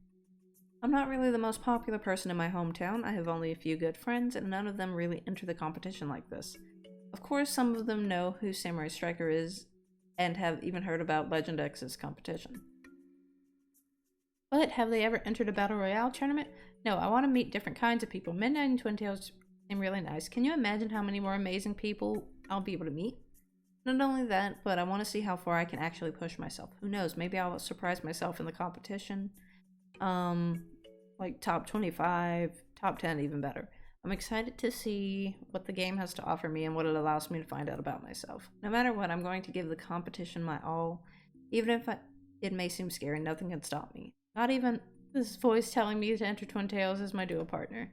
I'm not really the most popular person in my hometown. I have only a few good friends, and none of them really enter the competition like this. Of course, some of them know who Samurai Striker is, and have even heard about Legend X's competition. But have they ever entered a Battle Royale tournament? No, I want to meet different kinds of people. Midnight and Twintails seem really nice. Can you imagine how many more amazing people I'll be able to meet? Not only that, but I want to see how far I can actually push myself. Who knows, maybe I'll surprise myself in the competition. Like top 25, top 10, even better. I'm excited to see what the game has to offer me and what it allows me to find out about myself. No matter what, I'm going to give the competition my all. Even if it may seem scary, nothing can stop me. Not even this voice telling me to enter Twintails as my duo partner.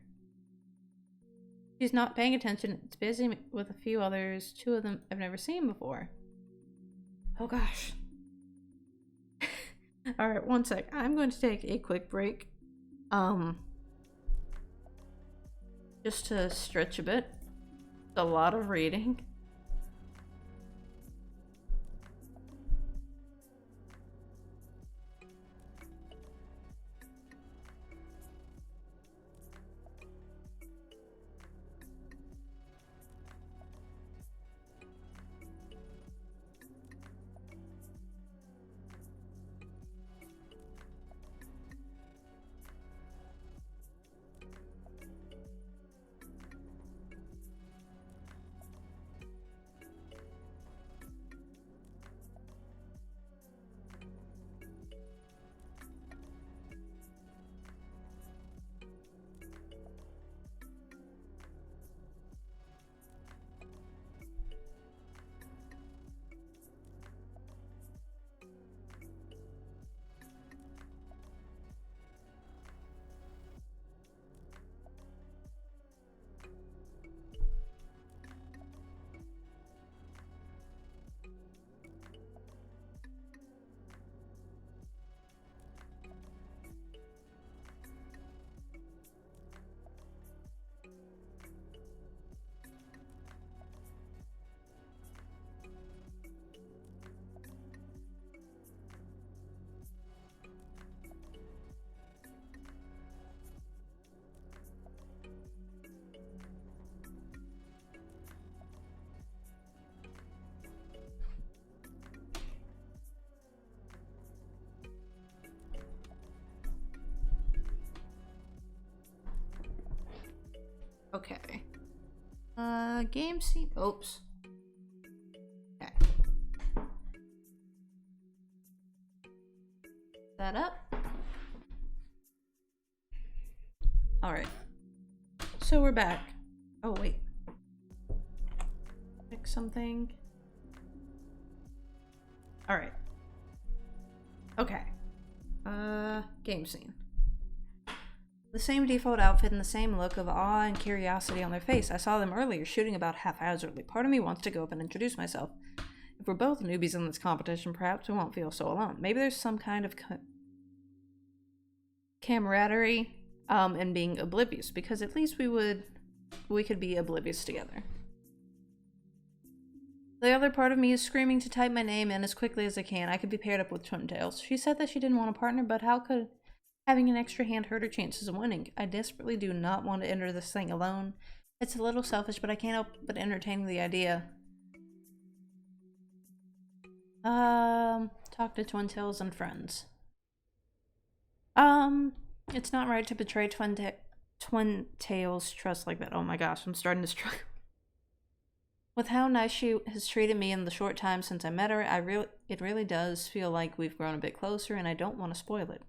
She's not paying attention. It's busy with a few others. 2 of them I've never seen before. Oh gosh. Alright, one sec. I'm going to take a quick break. Just to stretch a bit. It's a lot of reading. Okay. Game scene. Oops. Okay. that up. Alright. So we're back. Oh, wait. Pick something. Alright. Okay. Game scene. The same default outfit and the same look of awe and curiosity on their face. I saw them earlier shooting about haphazardly. Part of me wants to go up and introduce myself. If we're both newbies in this competition, perhaps we won't feel so alone. Maybe there's some kind of camaraderie in being oblivious, because at least we could be oblivious together. The other part of me is screaming to type my name in as quickly as I can. I could be paired up with Twin Tails. She said that she didn't want a partner, but how could having an extra hand hurt her chances of winning? I desperately do not want to enter this thing alone. It's a little selfish, but I can't help but entertain the idea. Talk to Twin Tails and friends. It's not right to betray Twin Tails' trust like that. Oh my gosh, I'm starting to struggle. With how nice she has treated me in the short time since I met her, it really does feel like we've grown a bit closer, and I don't want to spoil it.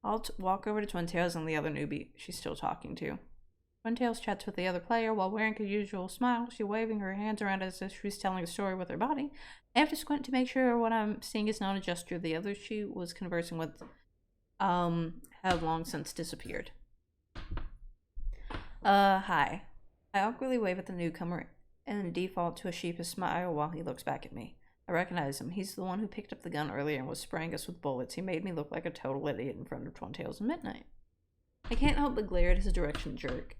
I'll walk over to Twin Tails and the other newbie she's still talking to. Twin Tails chats with the other player while wearing her usual smile. She's waving her hands around as if she's telling a story with her body. I have to squint to make sure what I'm seeing is not a gesture. The other she was conversing with have long since disappeared. Hi. I awkwardly wave at the newcomer and default to a sheepish smile while he looks back at me. I recognize him. He's the one who picked up the gun earlier and was spraying us with bullets. He made me look like a total idiot in front of Twin Tails and Midnight. I can't help but glare at his direction jerk.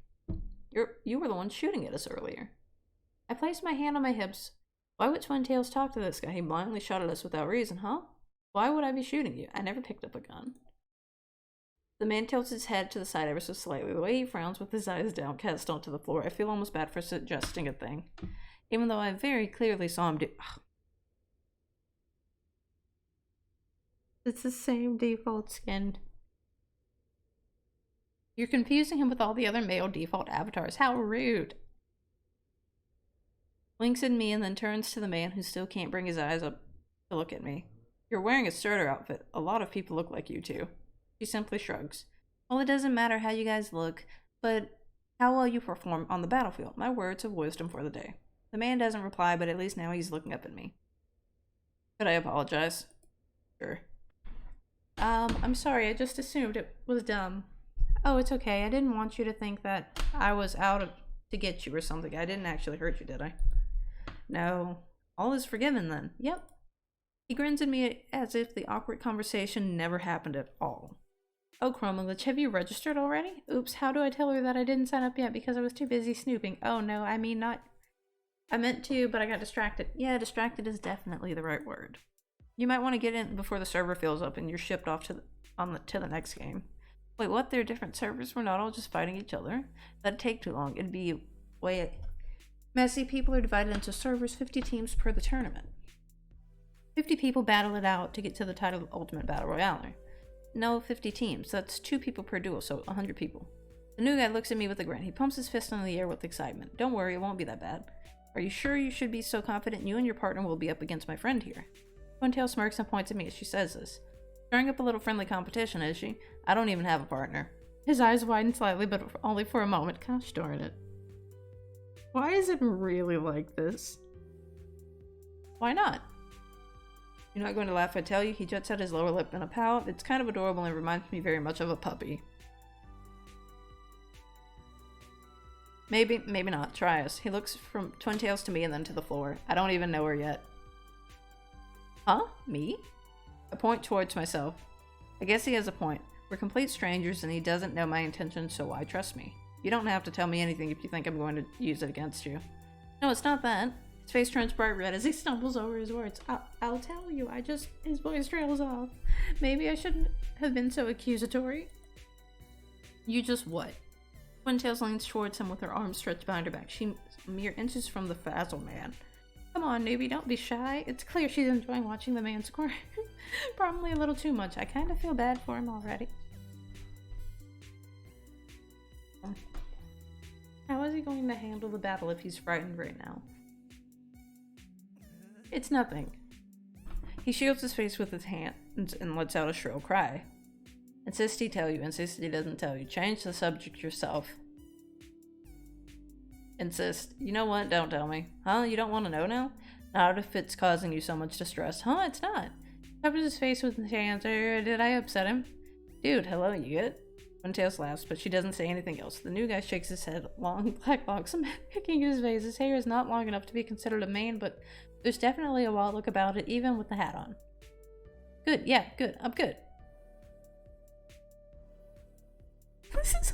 You were the one shooting at us earlier. I placed my hand on my hips. Why would Twin Tails talk to this guy? He blindly shot at us without reason, huh? Why would I be shooting you? I never picked up a gun. The man tilts his head to the side ever so slightly. The way he frowns with his eyes downcast onto the floor, I feel almost bad for suggesting a thing. Even though I very clearly saw him do... It's the same default skin. You're confusing him with all the other male default avatars. How rude. Winks at me and then turns to the man who still can't bring his eyes up to look at me. You're wearing a starter outfit. A lot of people look like you too. She simply shrugs. Well, it doesn't matter how you guys look, but how well you perform on the battlefield. My words of wisdom for the day. The man doesn't reply, but at least now he's looking up at me. Could I apologize? Sure. I'm sorry, I just assumed it was dumb. Oh, it's okay. I didn't want you to think that I was out to get you or something. I didn't actually hurt you, did I? No. All is forgiven then. Yep. He grins at me as if the awkward conversation never happened at all. Oh, ChromaGlitch, have you registered already? Oops, how do I tell her that I didn't sign up yet because I was too busy snooping? Oh no, I mean not... I meant to, but I got distracted. Yeah, distracted is definitely the right word. You might want to get in before the server fills up and you're shipped off to the next game. Wait, what? They're different servers? We're not all just fighting each other? That'd take too long. It'd be way messy. People are divided into servers, 50 teams per the tournament. 50 people battle it out to get to the title of Ultimate Battle Royale. No, 50 teams. That's 2 people per duel, so 100 people. The new guy looks at me with a grin. He pumps his fist in the air with excitement. Don't worry, it won't be that bad. Are you sure you should be so confident you and your partner will be up against my friend here? Twin Tail smirks and points at me as she says this. Stirring up a little friendly competition, is she? I don't even have a partner. His eyes widen slightly, but only for a moment. Gosh darn it. Why is it really like this? Why not? You're not going to laugh, I tell you. He juts out his lower lip in a pout. It's kind of adorable and reminds me very much of a puppy. Maybe not. Try us. He looks from Twin Tails to me and then to the floor. I don't even know her yet. Huh? Me? I point towards myself. I guess he has a point. We're complete strangers and he doesn't know my intentions, so why trust me? You don't have to tell me anything if you think I'm going to use it against you. No, it's not that. His face turns bright red as he stumbles over his words. I'll tell you, his voice trails off. Maybe I shouldn't have been so accusatory. You just what? Twin Tails leans towards him with her arms stretched behind her back. She's mere inches from the Fazzle man. Come on, newbie, don't be shy. It's clear she's enjoying watching the man squirm. Probably a little too much. I kind of feel bad for him already. How is he going to handle the battle if he's frightened right now? It's nothing. He shields his face with his hand and lets out a shrill cry. Insist he tell you, insist he doesn't tell you. Change the subject yourself. Insist. You know what? Don't tell me. Huh? You don't want to know now? Not if it's causing you so much distress. Huh? It's not. Covers his face with his hands. Did I upset him? Dude, hello, you get? Twintails laughs, but she doesn't say anything else. The new guy shakes his head. Long black locks picking his face. His hair is not long enough to be considered a mane, but there's definitely a wild look about it, even with the hat on. Good, yeah, good. I'm good. This is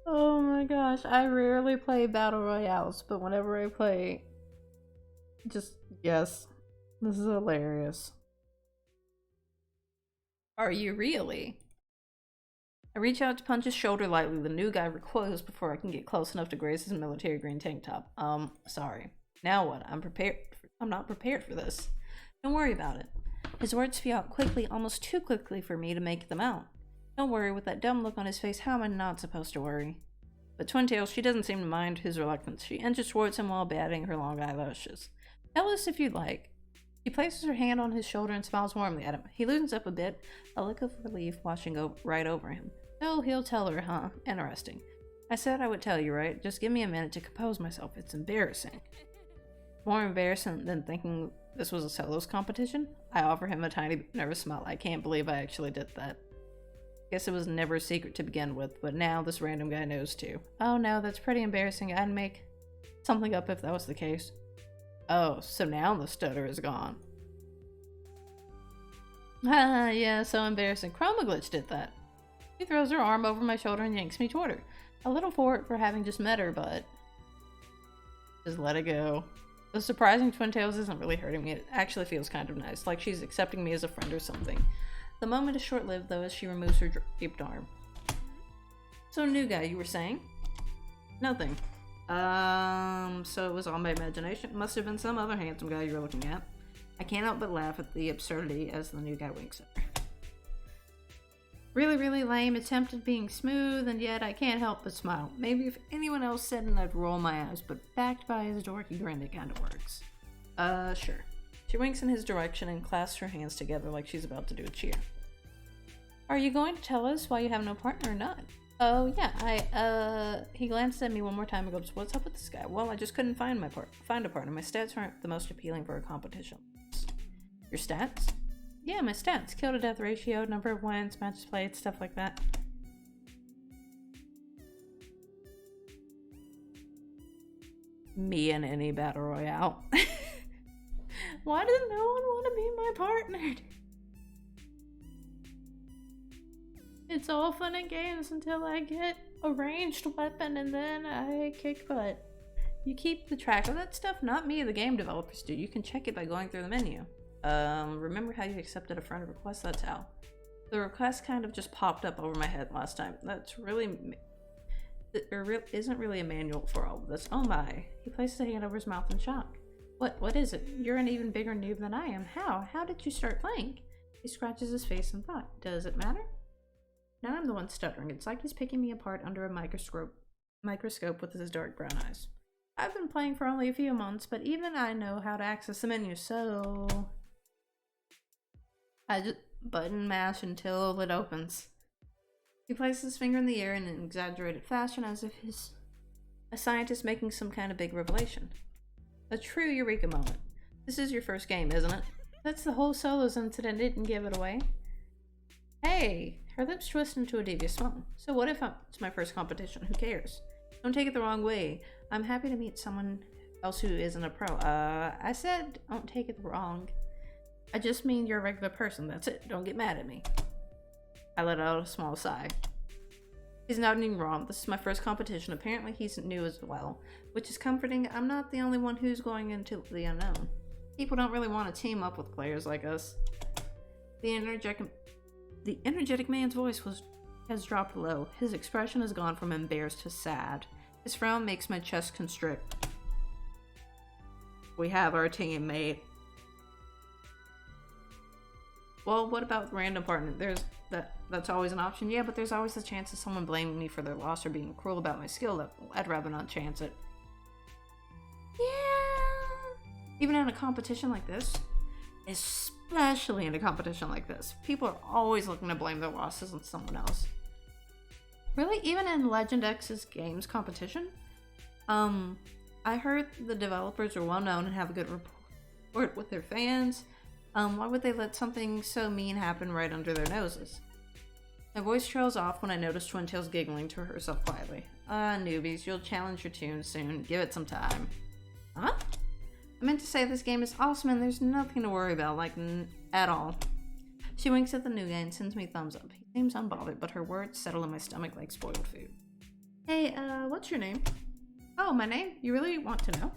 oh my gosh, I rarely play battle royales, but whenever I play, just yes, this is hilarious. Are you really? I reach out to punch his shoulder lightly. The new guy recoils before I can get close enough to graze his military green tank top. Sorry. Now what? I'm not prepared for this. Don't worry about it. His words spew out quickly, almost too quickly for me to make them out. Don't worry, with that dumb look on his face, how am I not supposed to worry? But Twintails, she doesn't seem to mind his reluctance. She inches towards him while batting her long eyelashes. Tell us if you'd like. She places her hand on his shoulder and smiles warmly at him. He loosens up a bit, a look of relief washing right over him. Oh, he'll tell her, huh? Interesting. I said I would tell you, right? Just give me a minute to compose myself. It's embarrassing. More embarrassing than thinking this was a solos competition? I offer him a tiny nervous smile. I can't believe I actually did that. Guess it was never a secret to begin with, but now this random guy knows too. Oh no, that's pretty embarrassing. I'd make something up if that was the case. Oh, so now the stutter is gone. Haha, yeah, so embarrassing. ChromaGlitch did that. She throws her arm over my shoulder and yanks me toward her. A little forward for having just met her, but just let it go. The surprising Twintails isn't really hurting me. It actually feels kind of nice, like she's accepting me as a friend or something. The moment is short-lived, though, as she removes her draped arm. So, new guy, you were saying? Nothing. So it was all my imagination. It must have been some other handsome guy you were looking at. I can't help but laugh at the absurdity as the new guy winks at her. Really, really lame. Attempted being smooth, and yet I can't help but smile. Maybe if anyone else said it, I'd roll my eyes, but backed by his dorky grin, it kind of works. Sure. She winks in his direction and clasps her hands together like she's about to do a cheer. Are you going to tell us why you have no partner or not? Oh, yeah, he glanced at me one more time and goes, what's up with this guy? Well, I just couldn't find a partner. My stats aren't the most appealing for a competition. Your stats? Yeah, my stats. Kill to death ratio, number of wins, matches played, stuff like that. Me in any battle royale. Why does no one want to be my partner? It's all fun and games until I get a ranged weapon and then I kick butt. You keep the track of that stuff? Not me, the game developers do. You can check it by going through the menu. Remember how you accepted a friend request? That's how. The request kind of just popped up over my head last time. That's really... There isn't really a manual for all of this. Oh my. He places a hand over his mouth in shock. What is it? You're an even bigger noob than I am. How? How did you start playing? He scratches his face in thought. Does it matter? Now I'm the one stuttering. It's like he's picking me apart under a microscope with his dark brown eyes. I've been playing for only a few months, but even I know how to access the menu, so... I just button mash until it opens. He places his finger in the air in an exaggerated fashion as if he's a scientist making some kind of big revelation. A true eureka moment. This is your first game, isn't it? That's the whole solos incident didn't give it away. Hey! Her lips twist into a devious smile. So what if it's my first competition? Who cares? Don't take it the wrong way. I'm happy to meet someone else who isn't a pro. I said don't take it wrong. I just mean you're a regular person. That's it. Don't get mad at me. I let out a small sigh. He's nodding wrong. This is my first competition. Apparently he's new as well, which is comforting. I'm not the only one who's going into the unknown. People don't really want to team up with players like us. The energetic man's voice has dropped low. His expression has gone from embarrassed to sad. His frown makes my chest constrict. We have our teammate. Well, what about random partner? That's always an option. Yeah, but there's always the chance of someone blaming me for their loss or being cruel about my skill level. I'd rather not chance it. Yeah. Even in a competition like this, especially in a competition like this, people are always looking to blame their losses on someone else. Really, even in Legend X's games competition? I heard the developers are well known and have a good rapport with their fans. Why would they let something so mean happen right under their noses? My voice trails off when I notice Twintails giggling to herself quietly. Newbies, you'll challenge your tune soon. Give it some time. Huh? I meant to say this game is awesome and there's nothing to worry about, like, at all. She winks at the new guy and sends me a thumbs up. He seems unbothered, but her words settle in my stomach like spoiled food. Hey, what's your name? Oh, my name? You really want to know?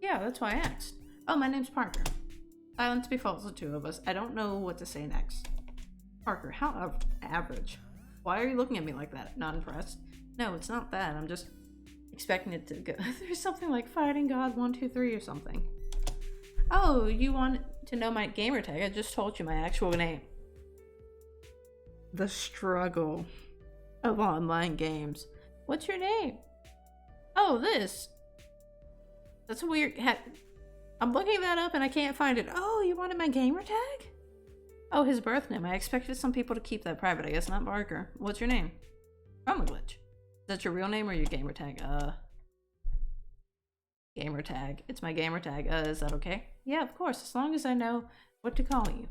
Yeah, that's why I asked. Oh, my name's Parker. Silence befalls the two of us. I don't know what to say next. Parker, how average. Why are you looking at me like that? Not impressed? No, it's not that. I'm just expecting it to go. There's something like Fighting God 123 or something. Oh, you want to know my gamer tag? I just told you my actual name. The struggle of online games. What's your name? Oh, this. That's a weird. I'm looking that up and I can't find it. Oh, you wanted my gamer tag? Oh, his birth name. I expected some people to keep that private. I guess not Barker. What's your name? ChromaGlitch. Is that your real name or your gamer tag? Gamer tag. It's my gamer tag. Is that okay? Yeah, of course. As long as I know what to call you.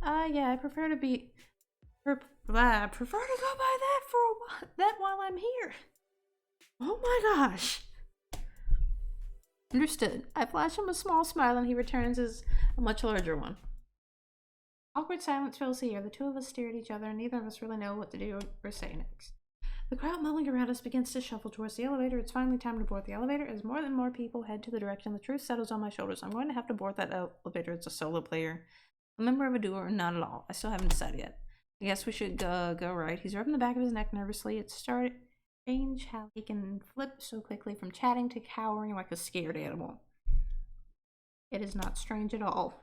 Yeah, I prefer to be. I prefer to go by that for a while. That while I'm here. Oh my gosh. Understood. I flash him a small smile and he returns as a much larger one. Awkward silence fills the air. The two of us stare at each other and neither of us really know what to do or say next. The crowd mulling around us begins to shuffle towards the elevator. It's finally time to board the elevator. As more and more people head to the direction, the truth settles on my shoulders. I'm going to have to board that elevator as a solo player. A member of a duo or not at all. I still haven't decided yet. I guess we should go right. He's rubbing the back of his neck nervously. It's strange how he can flip so quickly from chatting to cowering like a scared animal. It is not strange at all.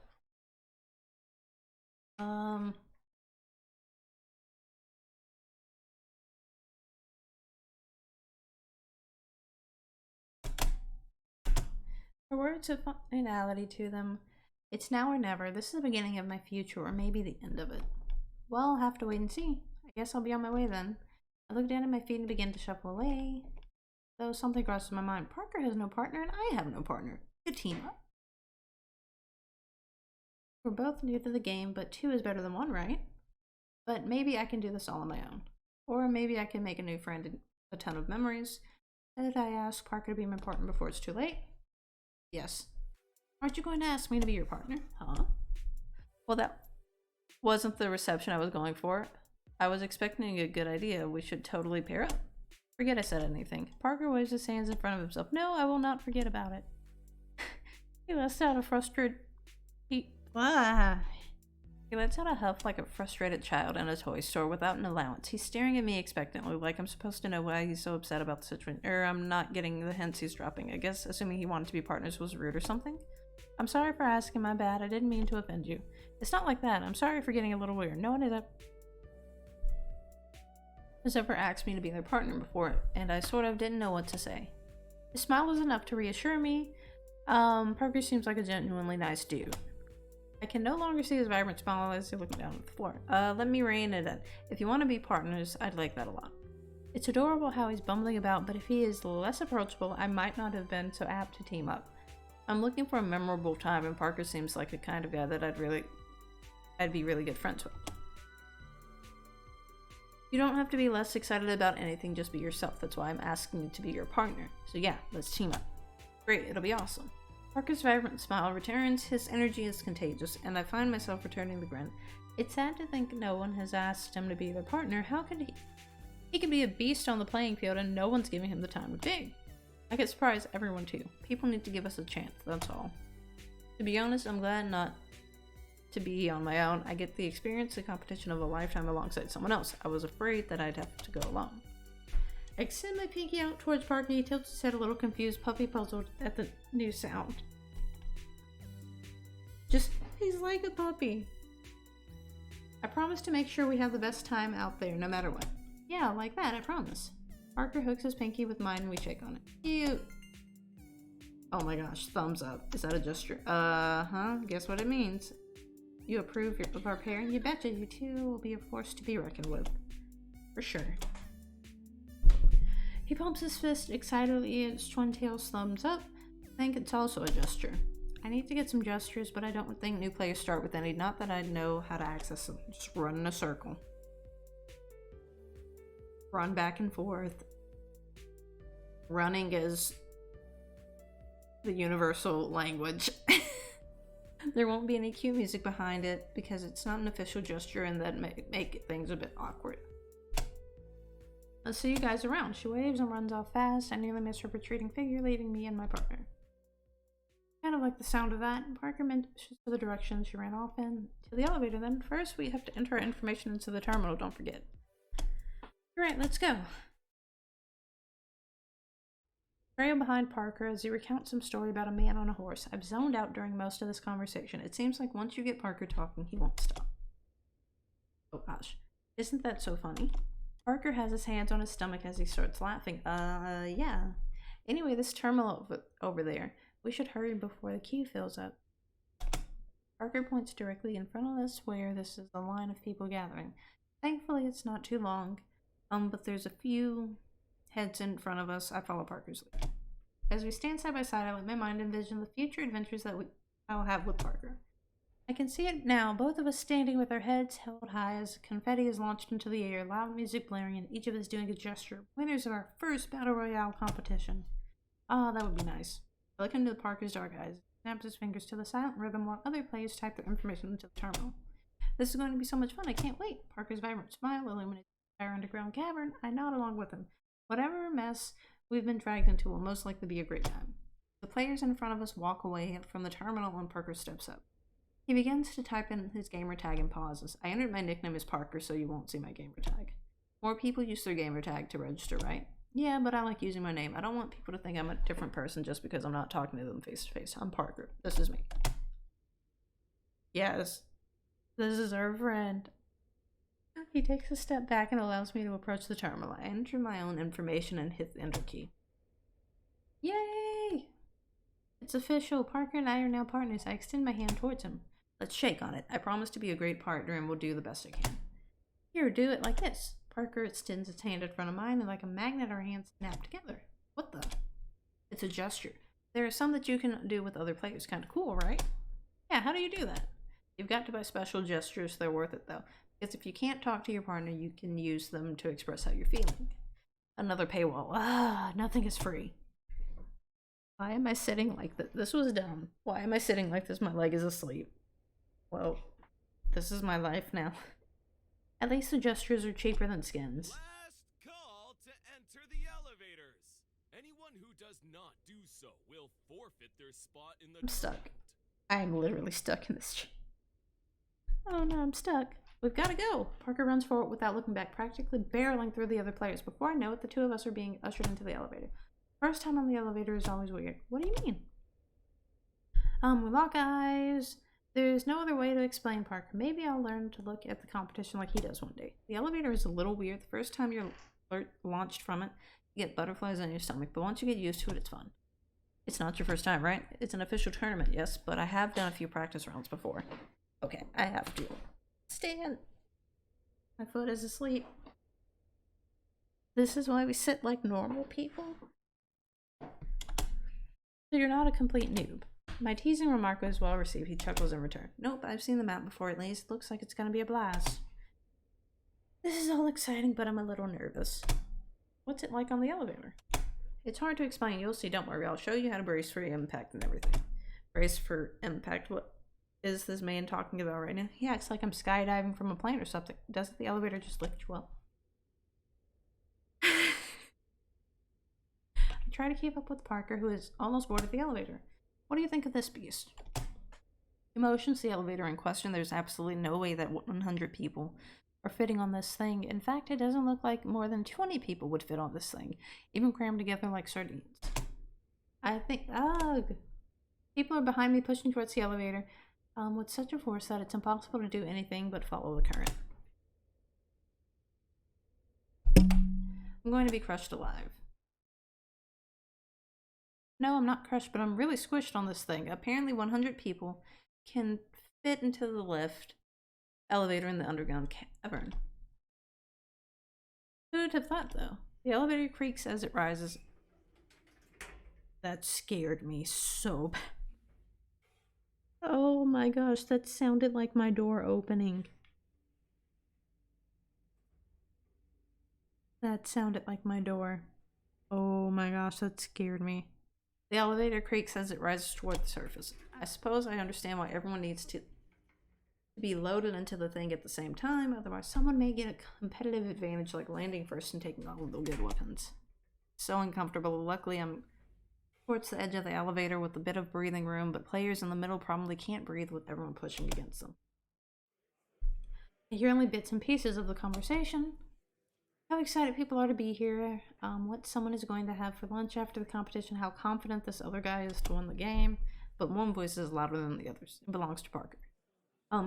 For words of finality to them, it's now or never. This is the beginning of my future, or maybe the end of it. Well, I'll have to wait and see. I guess I'll be on my way then. I look down at my feet and begin to shuffle away. Though something crosses my mind. Parker has no partner and I have no partner. Good team up. We're both new to the game, but two is better than one, right? But maybe I can do this all on my own. Or maybe I can make a new friend and a ton of memories. Did I ask Parker to be my partner before it's too late? Yes. Aren't you going to ask me to be your partner? Huh? Well, that wasn't the reception I was going for. I was expecting a good idea. We should totally pair up. Forget I said anything. Parker waves his hands in front of himself. No, I will not forget about it. He lets out a frustrated... He lets out a huff like a frustrated child in a toy store without an allowance. He's staring at me expectantly, like I'm supposed to know why he's so upset about the situation. I'm not getting the hints he's dropping. I guess assuming he wanted to be partners was rude or something. I'm sorry for asking, my bad. I didn't mean to offend you. It's not like that. I'm sorry for getting a little weird. No one has ever asked me to be their partner before, and I sort of didn't know what to say. His smile was enough to reassure me. Parker seems like a genuinely nice dude. I can no longer see his vibrant smile as he's looking down at the floor. Let me rein it in. If you want to be partners, I'd like that a lot. It's adorable how he's bumbling about, but if he is less approachable, I might not have been so apt to team up. I'm looking for a memorable time, and Parker seems like the kind of guy that I'd be really good friends with. You don't have to be less excited about anything, just be yourself. That's why I'm asking you to be your partner. So yeah, let's team up. Great, it'll be awesome. Parker's vibrant smile returns. His energy is contagious, and I find myself returning the grin. It's sad to think no one has asked him to be their partner. How could he? He could be a beast on the playing field, and no one's giving him the time of day. I could surprise everyone too. People need to give us a chance, that's all. To be honest, I'm glad not to be on my own. I get the experience, the competition of a lifetime alongside someone else. I was afraid that I'd have to go alone. I extend my pinky out towards Parker. He tilts his head a little confused, puppy puzzled at the new sound. He's like a puppy. I promise to make sure we have the best time out there, no matter what. Yeah, like that, I promise. Parker hooks his pinky with mine and we shake on it. Cute. Oh my gosh, thumbs up. Is that a gesture? Uh-huh. Guess what it means. You approve of our pairing? You betcha, you two will be a force to be reckoned with. For sure. He pumps his fist excitedly as Twin Tails thumbs up. I think it's also a gesture. I need to get some gestures, but I don't think new players start with any. Not that I know how to access them. Just run in a circle. Run back and forth. Running is the universal language. There won't be any cue music behind it because it's not an official gesture and that make things a bit awkward. Let's see you guys around. She waves and runs off fast. I nearly miss her retreating figure, leaving me and my partner. Kind of like the sound of that. Parker mentions the direction she ran off in. To the elevator then. First, we have to enter our information into the terminal, don't forget. Alright, let's go. Trail behind Parker as he recounts some story about a man on a horse. I've zoned out during most of this conversation. It seems like once you get Parker talking, he won't stop. Oh gosh. Isn't that so funny? Parker has his hands on his stomach as he starts laughing. Yeah. Anyway, this terminal over there. We should hurry before the queue fills up. Parker points directly in front of us where this is a line of people gathering. Thankfully, it's not too long. But there's a few heads in front of us. I follow Parker's lead. As we stand side by side, I let my mind envision the future adventures that I'll have with Parker. I can see it now, both of us standing with our heads held high as confetti is launched into the air, loud music blaring, and each of us doing a gesture. Winners of our first Battle Royale competition. Ah, that would be nice. I look into Parker's dark eyes, snaps his fingers to the silent rhythm while other players type their information into the terminal. This is going to be so much fun, I can't wait. Parker's vibrant smile illuminates the entire underground cavern. I nod along with him. Whatever mess we've been dragged into will most likely be a great time. The players in front of us walk away from the terminal and Parker steps up. He begins to type in his gamer tag and pauses. I entered my nickname as Parker, so you won't see my gamer tag. More people use their gamer tag to register, right? Yeah, but I like using my name. I don't want people to think I'm a different person just because I'm not talking to them face to face. I'm Parker. This is me. Yes. This is our friend. He takes a step back and allows me to approach the terminal. I enter my own information and hit the enter key. Yay! It's official. Parker and I are now partners. I extend my hand towards him. Let's shake on it. I promise to be a great partner and will do the best I can. Here, do it like this. Parker extends his hand in front of mine and like a magnet our hands snap together. What the? It's a gesture. There are some that you can do with other players. Kind of cool, right? Yeah, how do you do that? You've got to buy special gestures. They're worth it though. Because if you can't talk to your partner, you can use them to express how you're feeling. Another paywall. Ah, nothing is free. Why am I sitting like this? This was dumb. Why am I sitting like this? My leg is asleep. Well, this is my life now. At least the gestures are cheaper than skins.
Last call to enter the elevators. Anyone who does not do so will forfeit their spot in the
I'm stuck.
tournament.
I'm literally stuck in this. Oh no, I'm stuck. We've got to go. Parker runs forward without looking back, practically barreling through the other players. Before I know it, the two of us are being ushered into the elevator. First time on the elevator is always weird. What do you mean? We lock eyes. There's no other way to explain Parker. Maybe I'll learn to look at the competition like he does one day. The elevator is a little weird. The first time you're launched from it, you get butterflies on your stomach, but once you get used to it, it's fun. It's not your first time, right? It's an official tournament, yes, but I have done a few practice rounds before. Okay, I have to stand. My foot is asleep. This is why we sit like normal people. So you're not a complete noob. My teasing remark was well received. He chuckles in return. Nope, I've seen the map before at least. Looks like it's gonna be a blast. This is all exciting, but I'm a little nervous. What's it like on the elevator? It's hard to explain. You'll see. Don't worry. I'll show you how to brace for impact and everything. Brace for impact. What is this man talking about right now? Yeah, it's like I'm skydiving from a plane or something. Doesn't the elevator just lift you up? I try to keep up with Parker, who is almost bored of the elevator. What do you think of this beast? Emotions, the elevator in question. There's absolutely no way that 100 people are fitting on this thing. In fact, it doesn't look like more than 20 people would fit on this thing, even crammed together like sardines. I think, ugh. People are behind me pushing towards the elevator with such a force that it's impossible to do anything but follow the current. I'm going to be crushed alive. No, I'm not crushed, but I'm really squished on this thing. Apparently 100 people can fit into the lift elevator in the underground cavern. Who'd have thought, though? The elevator creaks as it rises. That scared me so bad. Oh my gosh, that sounded like my door opening. That sounded like my door. Oh my gosh, that scared me. The elevator creaks as it rises toward the surface. I suppose I understand why everyone needs to be loaded into the thing at the same time, otherwise someone may get a competitive advantage like landing first and taking all of the good weapons. So uncomfortable. Luckily I'm towards the edge of the elevator with a bit of breathing room, but players in the middle probably can't breathe with everyone pushing against them. I hear only bits and pieces of the conversation. How excited people are to be here, what someone is going to have for lunch after the competition, how confident this other guy is to win the game, but one voice is louder than the others. It belongs to Parker.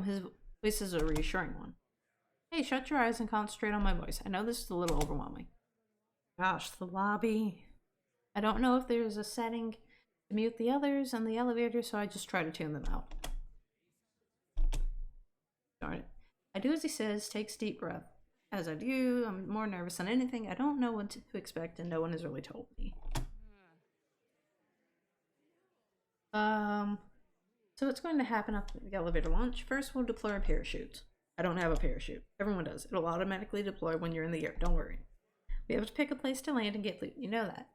His voice is a reassuring one. Hey, shut your eyes and concentrate on my voice. I know this is a little overwhelming. Gosh, the lobby. I don't know if there's a setting to mute the others in the elevator, so I just try to tune them out. Darn it. I do as he says, takes a deep breath. As I do, I'm more nervous than anything. I don't know what to expect, and no one has really told me. So what's going to happen after the elevator launch? First, we'll deploy our parachutes. I don't have a parachute. Everyone does. It'll automatically deploy when you're in the air. Don't worry. We have to pick a place to land and get loot. You know that.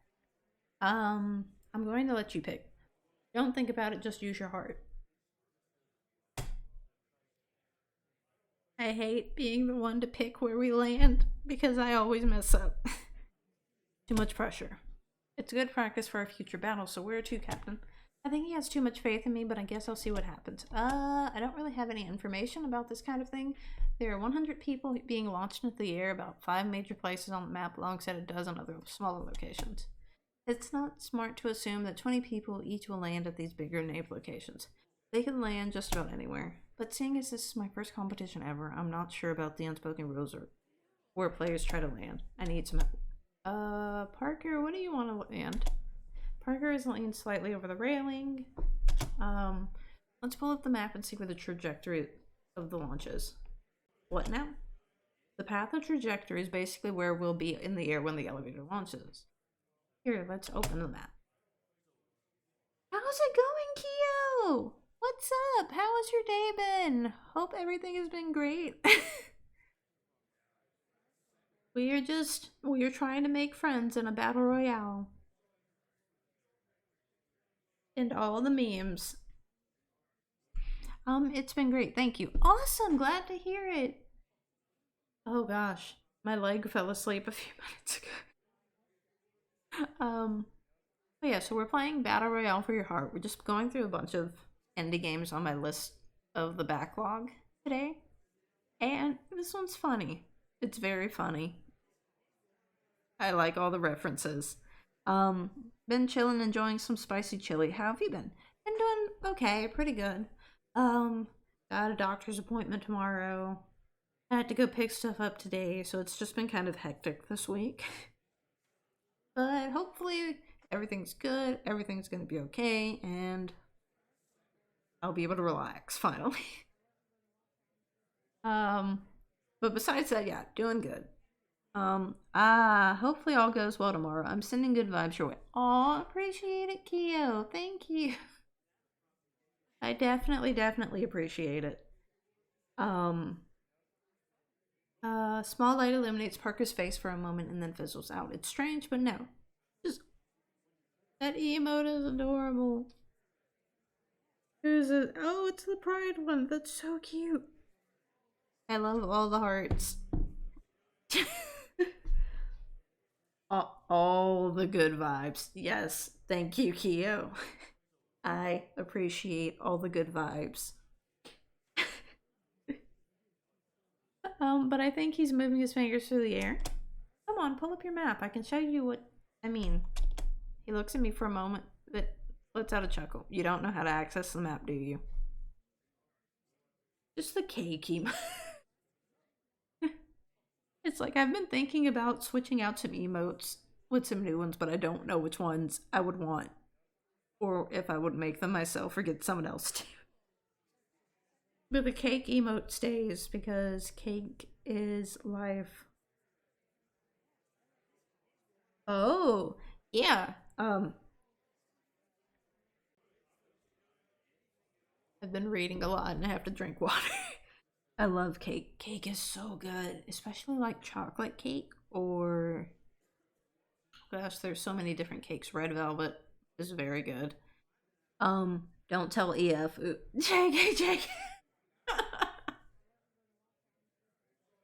I'm going to let you pick. Don't think about it. Just use your heart. I hate being the one to pick where we land because I always mess up. Too much pressure. It's good practice for our future battles, so where to, Captain? I think he has too much faith in me, but I guess I'll see what happens. I don't really have any information about this kind of thing. There are 100 people being launched into the air, about 5 major places on the map alongside a dozen other smaller locations. It's not smart to assume that 20 people each will land at these bigger named locations. They can land just about anywhere. But seeing as this is my first competition ever, I'm not sure about the unspoken rules or where players try to land. I need some help. Parker, what do you want to land? Parker is leaned slightly over the railing. Let's pull up the map and see where the trajectory of the launch is. What now? The path of trajectory is basically where we'll be in the air when the elevator launches. Here, let's open the map. How's it going, Kyo? What's up? How has your day been? Hope everything has been great. We're trying to make friends in a battle royale. And all the memes. It's been great, thank you. Awesome, glad to hear it. Oh gosh, my leg fell asleep a few minutes ago. But yeah, so we're playing Battle Royale for Your Heart. We're just going through a bunch of indie games on my list of the backlog today. And this one's funny. It's very funny. I like all the references. Been chilling, enjoying some spicy chili. How have you been? Been doing okay, pretty good. Got a doctor's appointment tomorrow. I had to go pick stuff up today, so it's just been kind of hectic this week. But hopefully everything's good, everything's gonna be okay, and I'll be able to relax finally. But besides that, yeah, doing good. Hopefully all goes well tomorrow. I'm sending good vibes your way. Aw, appreciate it, Kyo. Thank you. I definitely appreciate it. Small light illuminates Parker's face for a moment and then fizzles out. It's strange, but no. Just that emote is adorable. Who's it? Oh, it's the pride one. That's so cute. I love all the hearts. All the good vibes. Yes, thank you, Kyo. I appreciate all the good vibes. But I think he's moving his fingers through the air. Come on, pull up your map. I can show you what I mean. He looks at me for a moment, but lets out a chuckle. You don't know how to access the map, do you? Just the K key. It's like I've been thinking about switching out some emotes with some new ones, but I don't know which ones I would want. or if I would make them myself or get someone else to. But the cake emote stays because cake is life. Oh, yeah. I've been reading a lot and I have to drink water. I love cake. Cake is so good, especially like chocolate cake or gosh, there's so many different cakes. Red velvet is very good. Don't tell EF. Jake.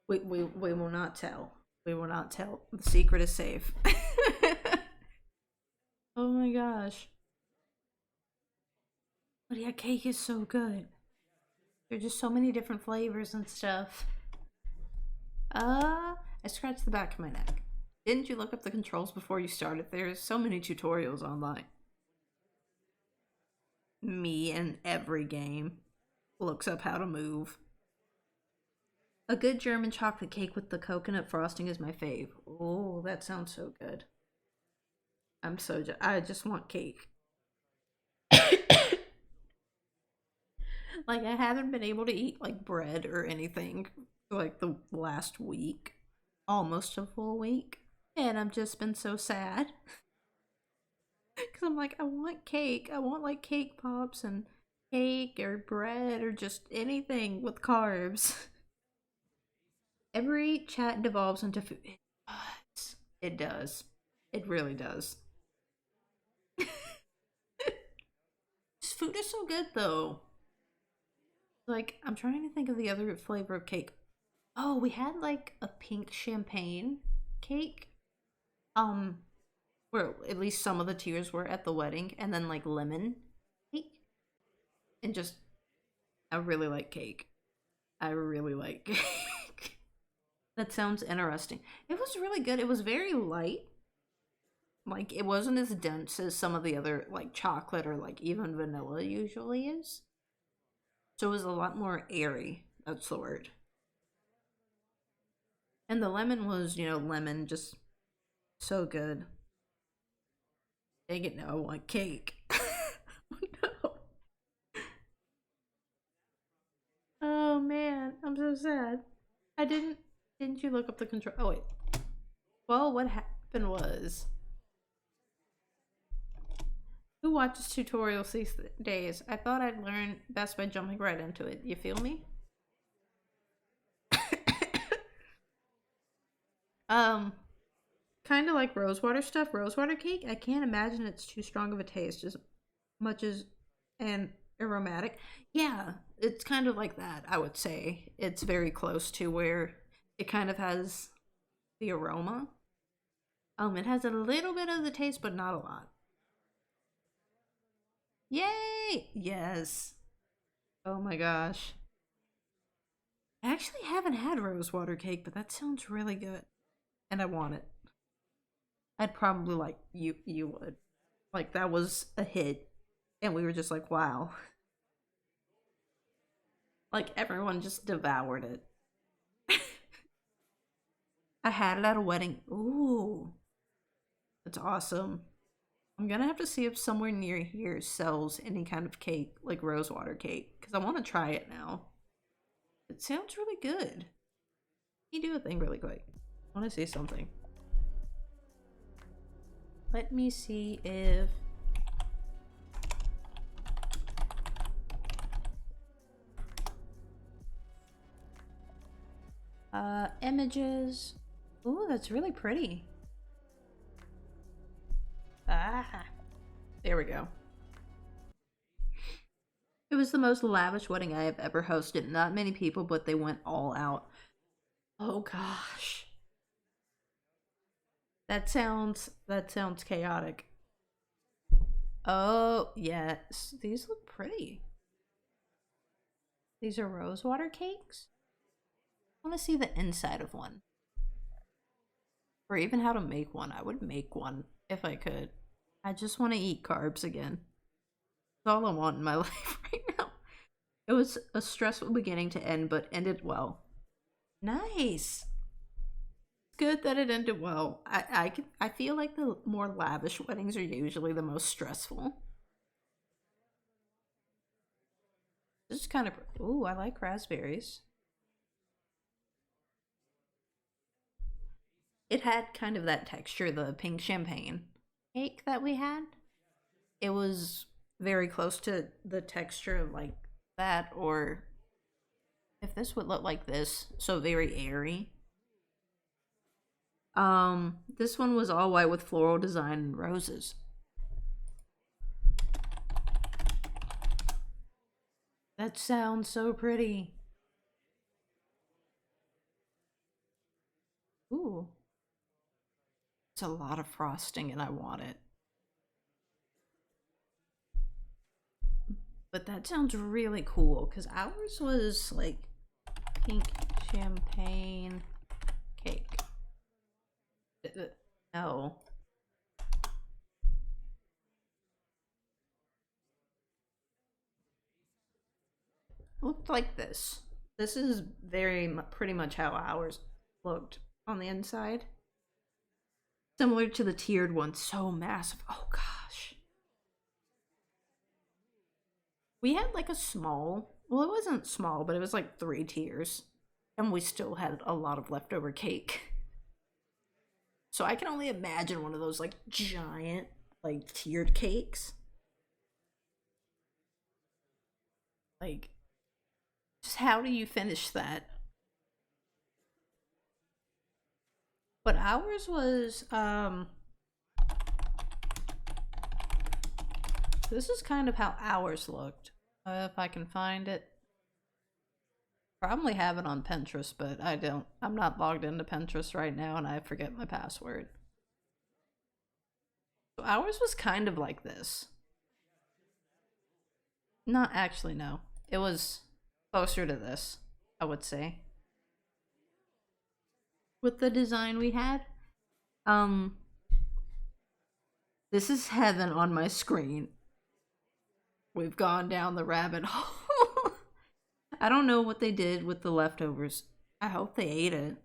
we will not tell. We will not tell. The secret is safe. Oh my gosh. But yeah, cake is so good. There's just so many different flavors and stuff. I scratched the back of my neck. Didn't you look up the controls before you started? There's so many tutorials online. Me in every game looks up how to move. A good German chocolate cake with the coconut frosting is my fave. Oh, that sounds so good. I just want cake. Like, I haven't been able to eat, like, bread or anything for, like, the last week. Almost a full week. And I've just been so sad. Because I'm like, I want cake. I want, like, cake pops and cake or bread or just anything with carbs. Every chat devolves into food. It does. It really does. This food is so good, though. Like, I'm trying to think of the other flavor of cake. Oh, we had, like, a pink champagne cake. Where at least some of the tiers were at the wedding. And then, like, lemon cake. And just, I really like cake. I really like cake. That sounds interesting. It was really good. It was very light. Like, it wasn't as dense as some of the other, like, chocolate or, like, even vanilla usually is. So it was a lot more airy. That's the word. And the lemon was, lemon, just so good. Dang it, now I want cake. No. Oh, man. I'm so sad. Didn't you look up the control? Oh, wait. Well, what happened was... Who watches tutorials these days? I thought I'd learn best by jumping right into it. You feel me? Kind of like rosewater stuff. Rosewater cake, I can't imagine it's too strong of a taste as much as an aromatic. Yeah, it's kind of like that, I would say. It's very close to where it kind of has the aroma. It has a little bit of the taste, but not a lot. Yay! Yes. Oh my gosh. I actually haven't had rosewater cake, but that sounds really good. And I want it. I'd probably like you would. Like, that was a hit. And we were just like, wow. Like, everyone just devoured it. I had it at a wedding. Ooh. That's awesome. I'm gonna have to see if somewhere near here sells any kind of cake, like rosewater cake, because I want to try it now. It sounds really good. Let me do a thing really quick. I want to see something. Let me see if... images. Ooh, that's really pretty. Ah, there we go. It was the most lavish wedding I have ever hosted. Not many people, but they went all out. Oh gosh. That sounds chaotic. Oh, yes. These look pretty. These are rosewater cakes? I want to see the inside of one. Or even how to make one. I would make one if I could. I just want to eat carbs again. That's all I want in my life right now. It was a stressful beginning to end, but ended well. Nice. It's good that it ended well. I feel like the more lavish weddings are usually the most stressful. This is kind of... Ooh, I like raspberries. It had kind of that texture, the pink champagne cake that we had. It was very close to the texture of like that, or if this would look like this, so very airy. This one was all white with floral design and roses. That sounds so pretty. Ooh. It's a lot of frosting and I want it. But that sounds really cool because ours was like pink champagne cake. No. Looked like this. This is pretty much how ours looked on the inside. Similar to the tiered one, so massive. Oh gosh. We had like a small, well, it wasn't small, but it was like 3 tiers. And we still had a lot of leftover cake. So I can only imagine one of those like giant, like tiered cakes. Like, just how do you finish that? But ours was, this is kind of how ours looked. If I can find it. Probably have it on Pinterest, but I'm not logged into Pinterest right now and I forget my password. So ours was kind of like this. Not actually, no. It was closer to this, I would say. With the design we had. This is heaven on my screen. We've gone down the rabbit hole. I don't know what they did with the leftovers. I hope they ate it.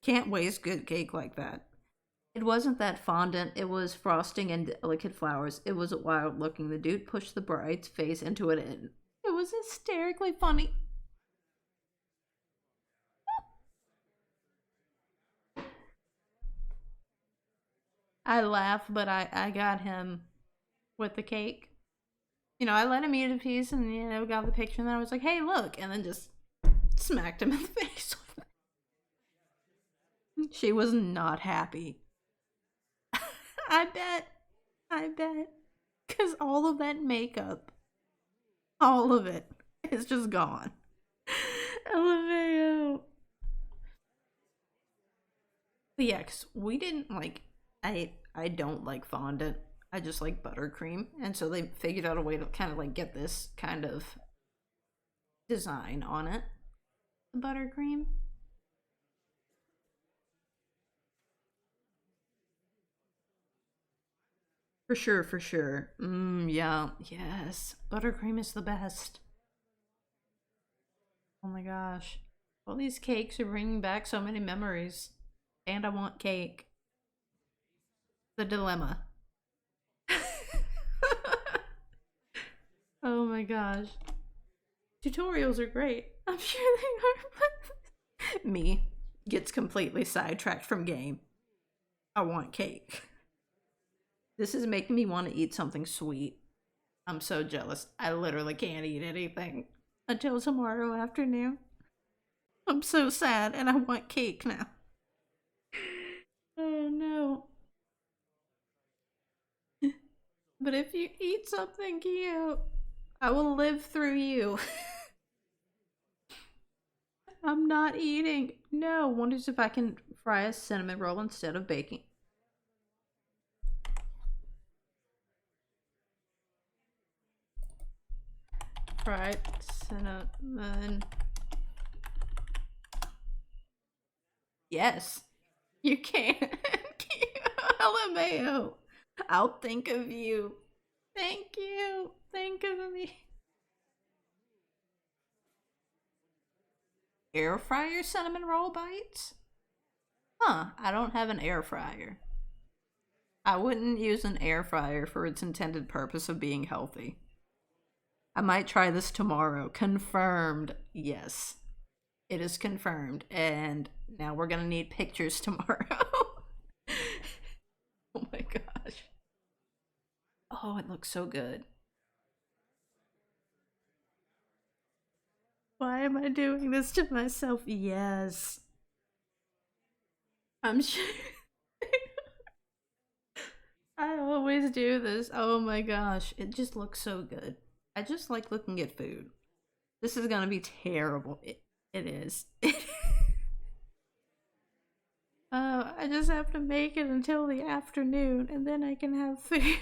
Can't waste good cake like that. It wasn't that fondant. It was frosting and delicate flowers. It was wild looking. The dude pushed the bride's face into it and it was hysterically funny. I laugh, but I got him with the cake. You know, I let him eat a piece and, you know, got the picture and then I was like, hey, look. And then just smacked him in the face. She was not happy. I bet. Because all of that makeup, all of it is just gone. LMAO. But yeah, because we didn't like, I don't like fondant. I just like buttercream. And so they figured out a way to kind of like get this kind of design on it. The buttercream. For sure, for sure. Yeah, yes. Buttercream is the best. Oh my gosh. All these cakes are bringing back so many memories. And I want cake. The dilemma. Oh my gosh. Tutorials are great. I'm sure they are. Me gets completely sidetracked from game. I want cake. This is making me want to eat something sweet. I'm so jealous. I literally can't eat anything until tomorrow afternoon. I'm so sad and I want cake now. Oh no. But if you eat something cute, I will live through you. I'm not eating. No, wonders if I can fry a cinnamon roll instead of baking. Fried cinnamon. Yes, you can. LMAO. I'll think of you. Thank you. Think of me. Air fryer cinnamon roll bites? Huh, I don't have an air fryer. I wouldn't use an air fryer for its intended purpose of being healthy. I might try this tomorrow. Confirmed. Yes. It is confirmed. And now we're gonna need pictures tomorrow. Oh my gosh. Oh, it looks so good. Why am I doing this to myself? Yes. I'm sure. I always do this. Oh my gosh. It just looks so good. I just like looking at food. This is gonna be terrible. It is. I just have to make it until the afternoon and then I can have food.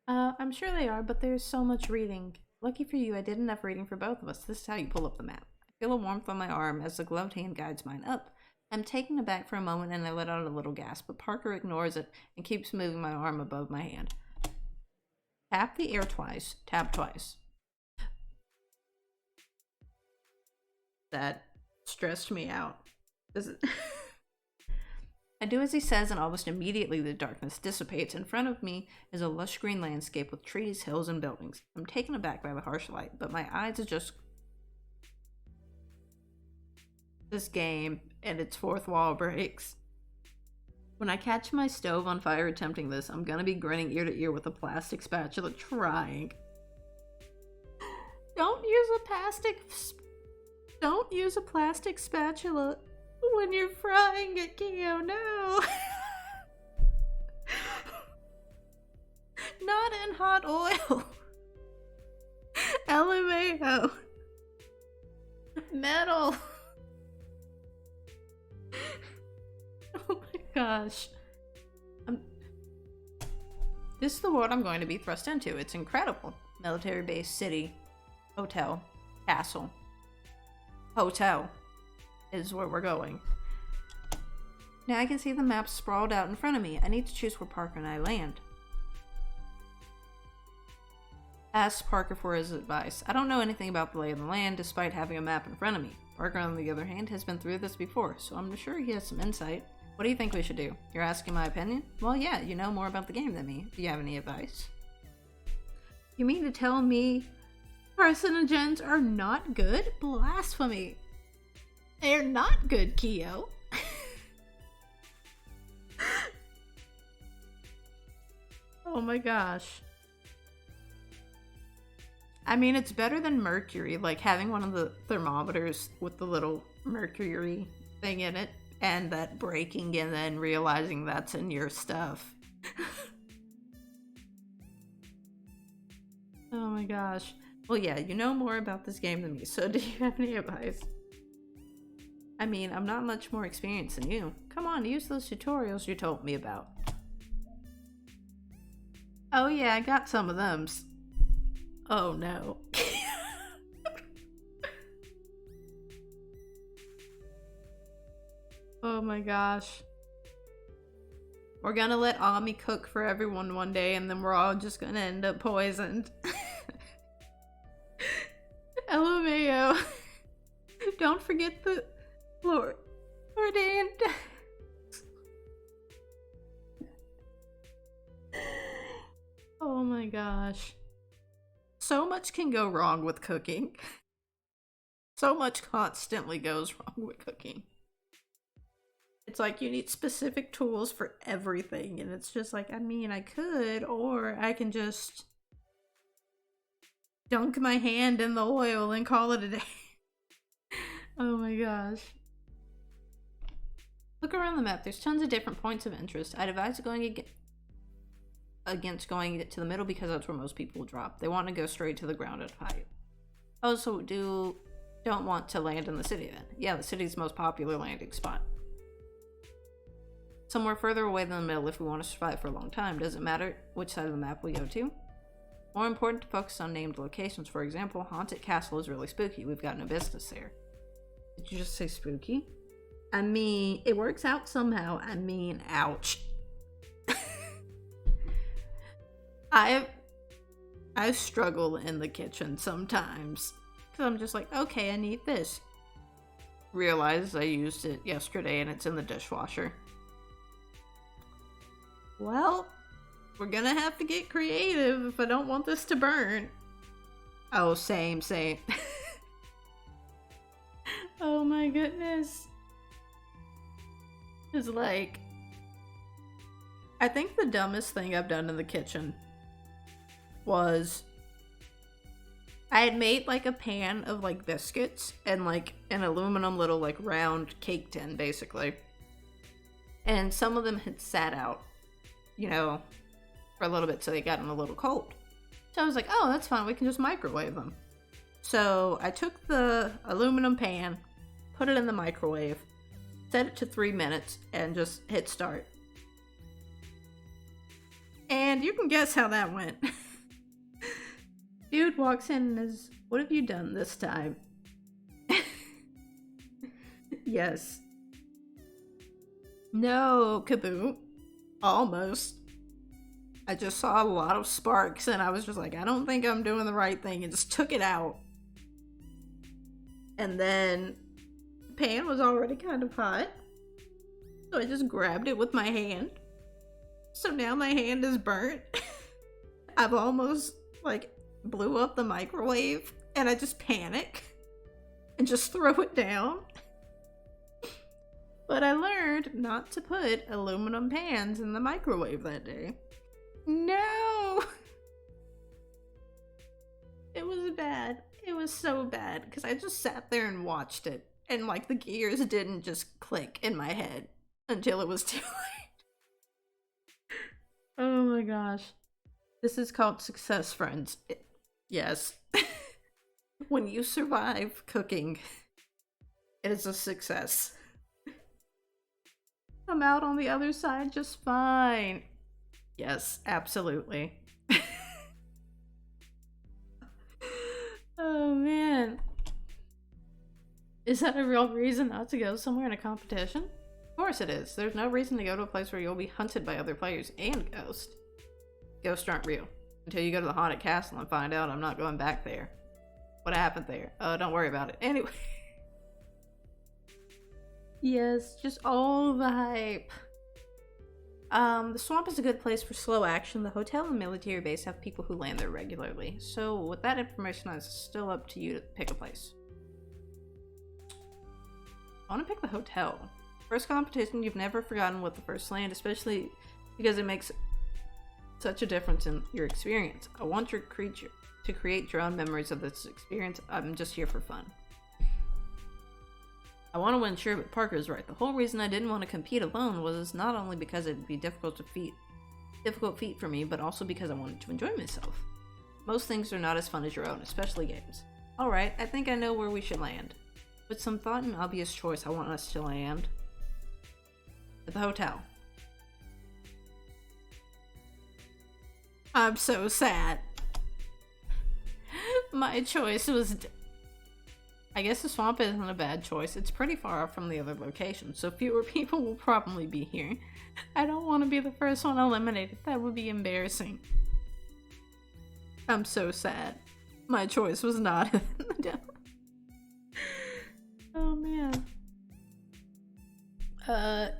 I'm sure they are, but there's so much reading. Lucky for you, I did enough reading for both of us. This is how you pull up the map. I feel a warmth on my arm as the gloved hand guides mine up. I'm taken aback for a moment and I let out a little gasp, but Parker ignores it and keeps moving my arm above my hand. Tap the air twice. Tap twice. That stressed me out. I do as he says, and almost immediately the darkness dissipates. In front of me is a lush green landscape with trees, hills, and buildings. I'm taken aback by the harsh light, but my eyes adjust. This game and its fourth wall breaks. When I catch my stove on fire attempting this, I'm gonna be grinning ear to ear with a plastic spatula trying. Don't use a plastic spatula when you're frying it, Keo, no! Not in hot oil. LMAO. Metal. Oh my gosh. This is the world I'm going to be thrust into. It's incredible. Military base, city, hotel, castle. Hotel is where we're going. Now I can see the map sprawled out in front of me. I need to choose where Parker and I land. Ask Parker for his advice. I don't know anything about the lay of the land despite having a map in front of me. Parker, on the other hand, has been through this before, so I'm sure he has some insight. What do you think we should do? You're asking my opinion? Well, yeah, you know more about the game than me. Do you have any advice? You mean to tell me carcinogens are not good? Blasphemy. They're not good, Keo. Oh my gosh. I mean, it's better than mercury, like having one of the thermometers with the little mercury thing in it, and that breaking and then realizing that's in your stuff. Oh my gosh. Well, yeah, you know more about this game than me, so do you have any advice? I mean, I'm not much more experienced than you. Come on, use those tutorials you told me about. Oh yeah, I got some of them. Oh no. Oh my gosh. We're gonna let Ami cook for everyone one day and then we're all just gonna end up poisoned. LMAO. Don't forget the ordained. Oh my gosh. So much can go wrong with cooking. So much constantly goes wrong with cooking. It's like you need specific tools for everything, and it's just like, I mean, I could, or I can just dunk my hand in the oil and call it a day. Oh my gosh. Look around the map. There's tons of different points of interest. I'd advise going against going to the middle because that's where most people drop. They want to go straight to the ground at height. Oh, so don't want to land in the city then. Yeah, the city's most popular landing spot. Somewhere further away than the middle if we want to survive for a long time. Doesn't matter which side of the map we go to. More important to focus on named locations. For example, Haunted Castle is really spooky. We've got no business there. Did you just say spooky? I mean, it works out somehow. I mean, ouch. I struggle in the kitchen sometimes. Because I'm just like, okay, I need this. Realize I used it yesterday and it's in the dishwasher. Well, We're gonna have to get creative if I don't want this to burn. Oh, same. Oh my goodness. It's like, I think the dumbest thing I've done in the kitchen was I had made like a pan of like biscuits and like an aluminum little like round cake tin basically. And some of them had sat out, you know, for a little bit so they got a little cold. So I was like, oh, that's fine, we can just microwave them. So I took the aluminum pan, put it in the microwave, set it to 3 minutes, and just hit start. And you can guess how that went. Dude walks in and is, what have you done this time? Yes. No, kaboom. Almost. I just saw a lot of sparks and I was just like, I don't think I'm doing the right thing, and just took it out. And then the pan was already kind of hot. So I just grabbed it with my hand. So now my hand is burnt. I've almost like blew up the microwave and I just panic and just throw it down. But I learned not to put aluminum pans in the microwave that day. No! It was bad. It was so bad because I just sat there and watched it, and like the gears didn't just click in my head until it was too late. Oh my gosh. This is called success, friends. Yes. When you survive cooking, it is a success. I'm out on the other side just fine. Yes, absolutely. Oh man. Is that a real reason not to go somewhere in a competition? Of course it is. There's no reason to go to a place where you'll be hunted by other players and ghosts. Ghosts aren't real. Until you go to the haunted castle and find out I'm not going back there. What happened there? Oh, don't worry about it. Anyway. Yes, just all the hype. The swamp is a good place for slow action. The hotel and military base have people who land there regularly. So with that information, it's still up to you to pick a place. I want to pick the hotel. First competition, you've never forgotten what the first land, especially because it makes such a difference in your experience. I want your creature to create your own memories of this experience. I'm just here for fun. I want to win, sure, but Parker's right. The whole reason I didn't want to compete alone was not only because it'd be difficult feat for me, but also because I wanted to enjoy myself. Most things are not as fun as your own, especially games. Alright, I think I know where we should land. With some thought and obvious choice, I want us to land at the hotel. I'm so sad. My choice was... I guess the swamp isn't a bad choice. It's pretty far off from the other locations, so fewer people will probably be here. I don't want to be the first one eliminated. That would be embarrassing. I'm so sad. My choice was not in the demo. Oh man.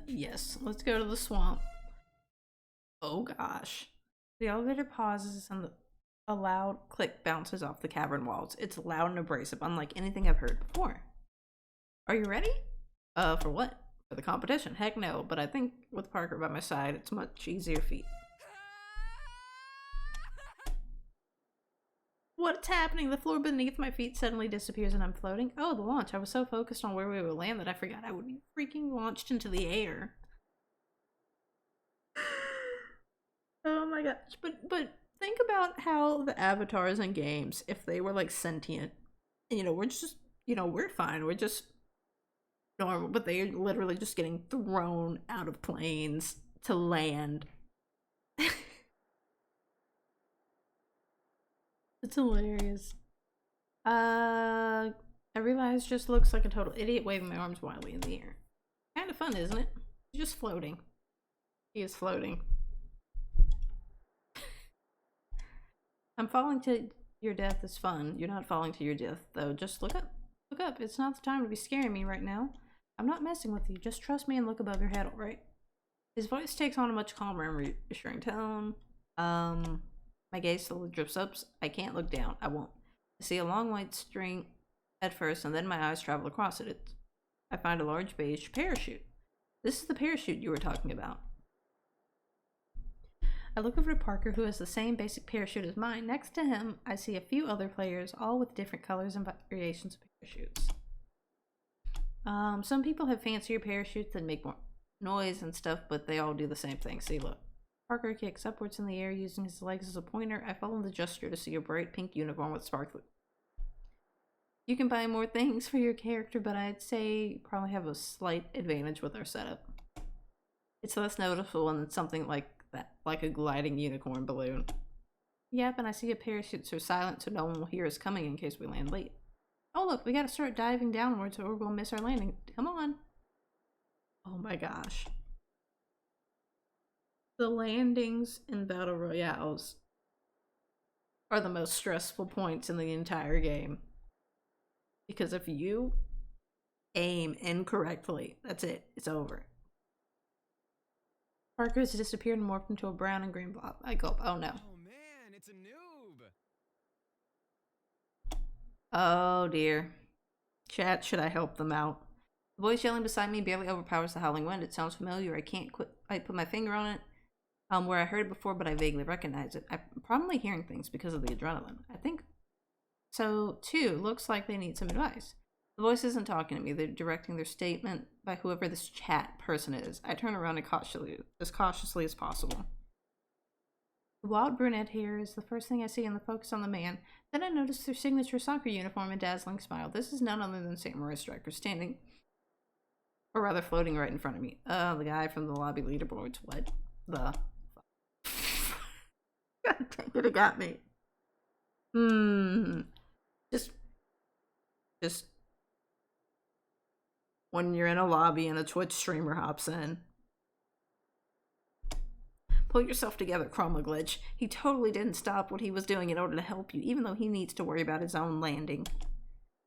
Yes. Let's go to the swamp. Oh gosh. The elevator pauses and a loud click bounces off the cavern walls. It's loud and abrasive, unlike anything I've heard before. Are you ready? For what? For the competition? Heck no, but I think with Parker by my side, it's a much easier feat. What's happening? The floor beneath my feet suddenly disappears and I'm floating. Oh, the launch. I was so focused on where we would land that I forgot I would be freaking launched into the air. Oh my gosh. But think about how the avatars in games, if they were like sentient, we're just, we're fine. We're just normal, but they're literally just getting thrown out of planes to land. It's hilarious. I realize just looks like a total idiot waving my arms wildly in the air. Kind of fun, isn't it? He's just floating. He is floating. I'm falling to your death is fun. You're not falling to your death, though. Just look up. Look up. It's not the time to be scaring me right now. I'm not messing with you. Just trust me and look above your head, alright? His voice takes on a much calmer and reassuring tone. My gaze slowly drifts up. I can't look down. I won't. I see a long white string at first, and then my eyes travel across it. I find a large beige parachute. This is the parachute you were talking about. I look over to Parker, who has the same basic parachute as mine. Next to him, I see a few other players, all with different colors and variations of parachutes. Some people have fancier parachutes that make more noise and stuff, but they all do the same thing. See, look. Parker kicks upwards in the air using his legs as a pointer. I follow the gesture to see a bright pink uniform with sparkly. You can buy more things for your character, but I'd say you probably have a slight advantage with our setup. It's less noticeable than something like that, like a gliding unicorn balloon. Yep, and I see a parachute so silent so no one will hear us coming in case we land late. Oh look, we gotta start diving downwards or we'll miss our landing. Come on. Oh my gosh. The landings in Battle Royales are the most stressful points in the entire game. Because if you aim incorrectly, that's it. It's over. Parker has disappeared and morphed into a brown and green blob. I go, oh no.
Oh man, it's a noob.
Oh dear. Chat, should I help them out? The voice yelling beside me barely overpowers the howling wind. It sounds familiar. I can't quite put my finger on it. Where I heard it before, but I vaguely recognize it. I'm probably hearing things because of the adrenaline. I think so too. Looks like they need some advice. The voice isn't talking to me. They're directing their statement by whoever this chat person is. I turn around and as cautiously as possible. The wild brunette hair is the first thing I see in the focus on the man. Then I notice their signature soccer uniform and dazzling smile. This is none other than Samurai Striker standing, or rather floating right in front of me. The guy from the lobby leaderboards. What the? God dang it, it got me. Just when you're in a lobby and a Twitch streamer hops in. Pull yourself together, ChromaGlitch. He totally didn't stop what he was doing in order to help you, even though he needs to worry about his own landing.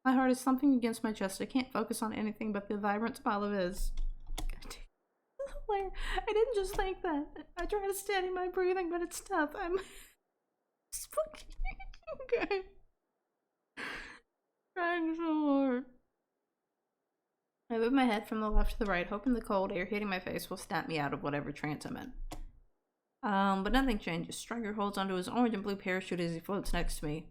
My heart is thumping against my chest. I can't focus on anything but the vibrant smile of his. I didn't just think that. I try to steady my breathing, but it's tough. I'm okay. Trying so hard. I move my head from the left to the right, hoping the cold air hitting my face will snap me out of whatever trance I'm in. But nothing changes. Striker holds onto his orange and blue parachute as he floats next to me.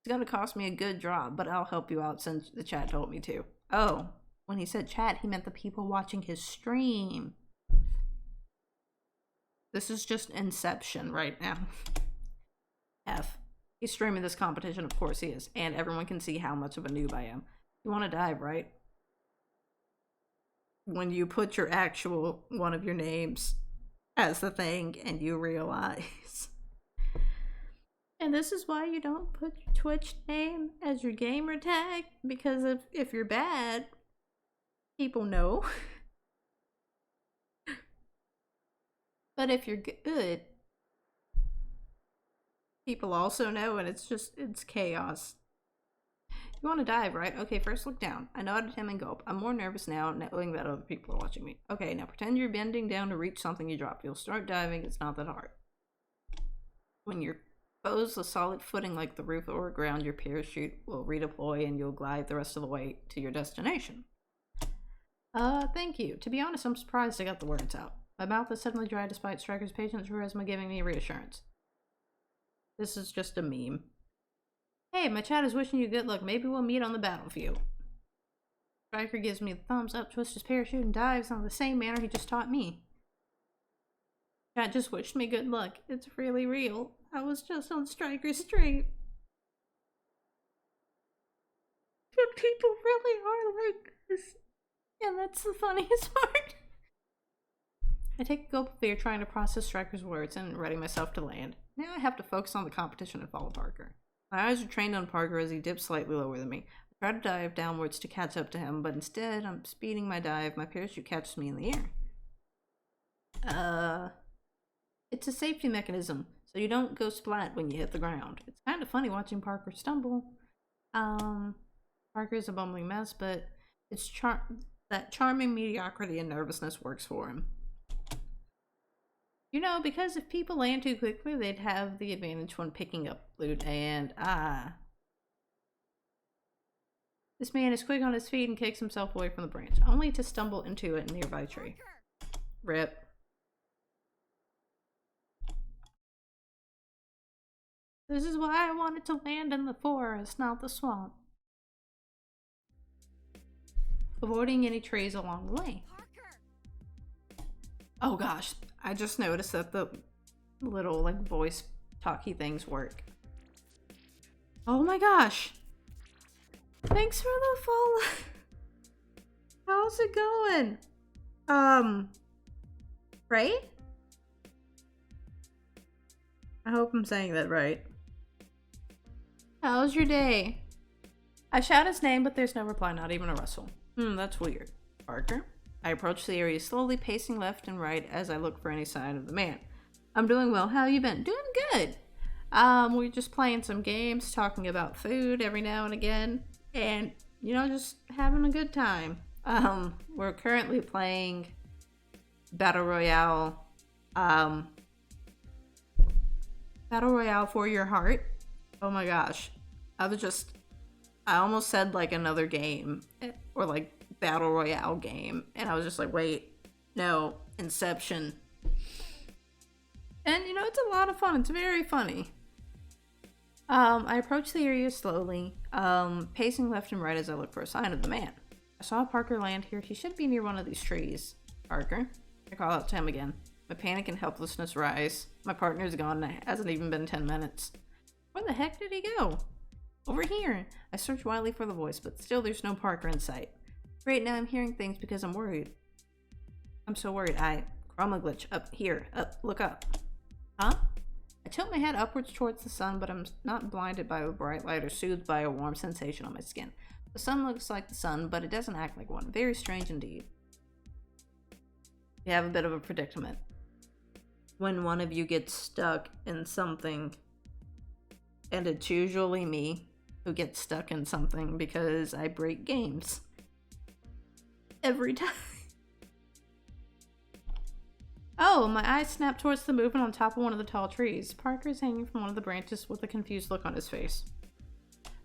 It's gonna cost me a good drop, but I'll help you out since the chat told me to. Oh, when he said chat, he meant the people watching his stream. This is just Inception right now. F. He's streaming this competition, of course he is, and everyone can see how much of a noob I am. You want to dive, right? When you put your actual one of your names as the thing and you realize. And this is why you don't put your Twitch name as your gamer tag, because if you're bad, people know. But if you're good, people also know, and it's chaos. You want to dive, right? Okay, first look down. I nod at him and gulp. I'm more nervous now, knowing that other people are watching me. Okay, now pretend you're bending down to reach something you dropped. You'll start diving. It's not that hard. When you're posed a solid footing like the roof or ground, your parachute will redeploy and you'll glide the rest of the way to your destination. Thank you. To be honest, I'm surprised I got the words out. My mouth is suddenly dry despite Striker's patience, charisma giving me reassurance. This is just a meme. Hey, my chat is wishing you good luck. Maybe we'll meet on the battlefield. Striker gives me the thumbs up, twists his parachute, and dives in the same manner he just taught me. Chat just wished me good luck. It's really real. I was just on Striker's stream. But people really are like this. And that's the funniest part. I take a gulp of air, trying to process Striker's words and ready myself to land. Now I have to focus on the competition and follow Parker. My eyes are trained on Parker as he dips slightly lower than me. I try to dive downwards to catch up to him, but instead I'm speeding my dive. My parachute catches me in the air. It's a safety mechanism, so you don't go splat when you hit the ground. It's kind of funny watching Parker stumble. Parker is a bumbling mess, but it's that charming mediocrity and nervousness works for him. You know, because if people land too quickly, they'd have the advantage when picking up loot, and this man is quick on his feet and kicks himself away from the branch, only to stumble into a nearby tree. Rip. This is why I wanted to land in the forest, not the swamp. Avoiding any trees along the way. Oh gosh, I just noticed that the little like voice talky things work. Oh my gosh. Thanks for the follow. How's it going? Right? I hope I'm saying that right. How's your day? I shout his name, but there's no reply, not even a rustle. That's weird. Parker? I approach the area slowly, pacing left and right as I look for any sign of the man. I'm doing well. How you been? Doing good. We're just playing some games, talking about food every now and again, and, you know, just having a good time. We're currently playing Battle Royale, Battle Royale for Your Heart. Oh my gosh. I almost said like another game, or like Battle Royale game, and I was just like, wait, no, Inception. And you know, it's a lot of fun. It's very funny. I approach the area slowly, pacing left and right as I look for a sign of the man. I saw Parker land here. He should be near one of these trees. Parker? I call out to him again. My panic and helplessness rise. My partner's gone and it hasn't even been 10 minutes. Where the heck did he go? Over here. I search wildly for the voice, but still there's no Parker in sight. Right now I'm hearing things because I'm worried. I'm so worried. ChromaGlitch. Up here. Up. Look up. Huh? I tilt my head upwards towards the sun, but I'm not blinded by a bright light or soothed by a warm sensation on my skin. The sun looks like the sun, but it doesn't act like one. Very strange indeed. We have a bit of a predicament. When one of you gets stuck in something, and it's usually me who gets stuck in something because I break games. Every time. Oh, my eyes snap towards the movement on top of one of the tall trees. Parker is hanging from one of the branches with a confused look on his face.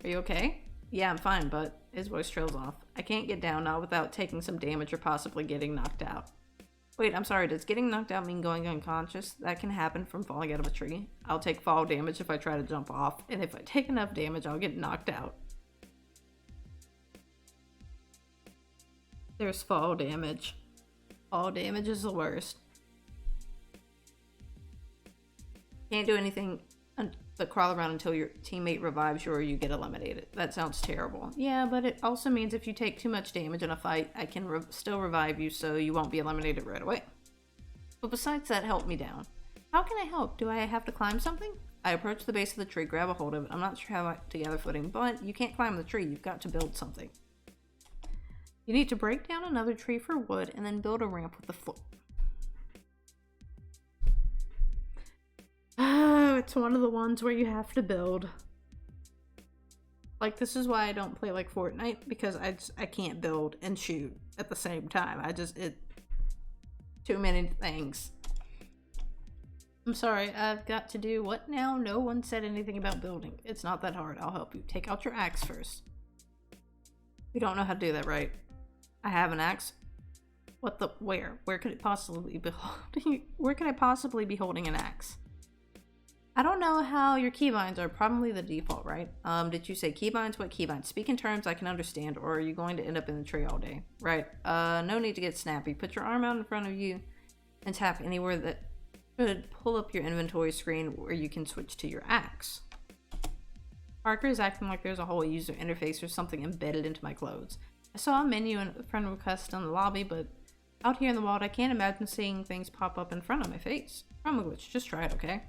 Are you okay? Yeah, I'm fine, but his voice trails off. I can't get down, not without taking some damage or possibly getting knocked out. Wait, I'm sorry, does getting knocked out mean going unconscious? That can happen from falling out of a tree. I'll take fall damage if I try to jump off, and if I take enough damage, I'll get knocked out. There's fall damage. Fall damage is the worst. Can't do anything but crawl around until your teammate revives you or you get eliminated. That sounds terrible. Yeah, but it also means if you take too much damage in a fight, I can still revive you so you won't be eliminated right away. But besides that, help me down. How can I help? Do I have to climb something? I approach the base of the tree, grab a hold of it. I'm not sure how to gather footing, but you can't climb the tree. You've got to build something. You need to break down another tree for wood and then build a ramp with the floor. Oh, it's one of the ones where you have to build. Like, this is why I don't play like Fortnite, because I can't build and shoot at the same time. Too many things. I'm sorry, I've got to do what now? No one said anything about building. It's not that hard. I'll help you. Take out your axe first. You don't know how to do that, right? I have an axe. What the? Where? Where could it possibly be holding? Where could I possibly be holding an axe? I don't know how your keybinds are. Probably the default, right? Did you say keybinds? What keybinds? Speak in terms I can understand, or are you going to end up in the tree all day? Right. No need to get snappy. Put your arm out in front of you and tap anywhere that could pull up your inventory screen where you can switch to your axe. Parker is acting like there's a whole user interface or something embedded into my clothes. I saw a menu and a friend request in the lobby, but out here in the wild, I can't imagine seeing things pop up in front of my face. ChromaGlitch, just try it, okay?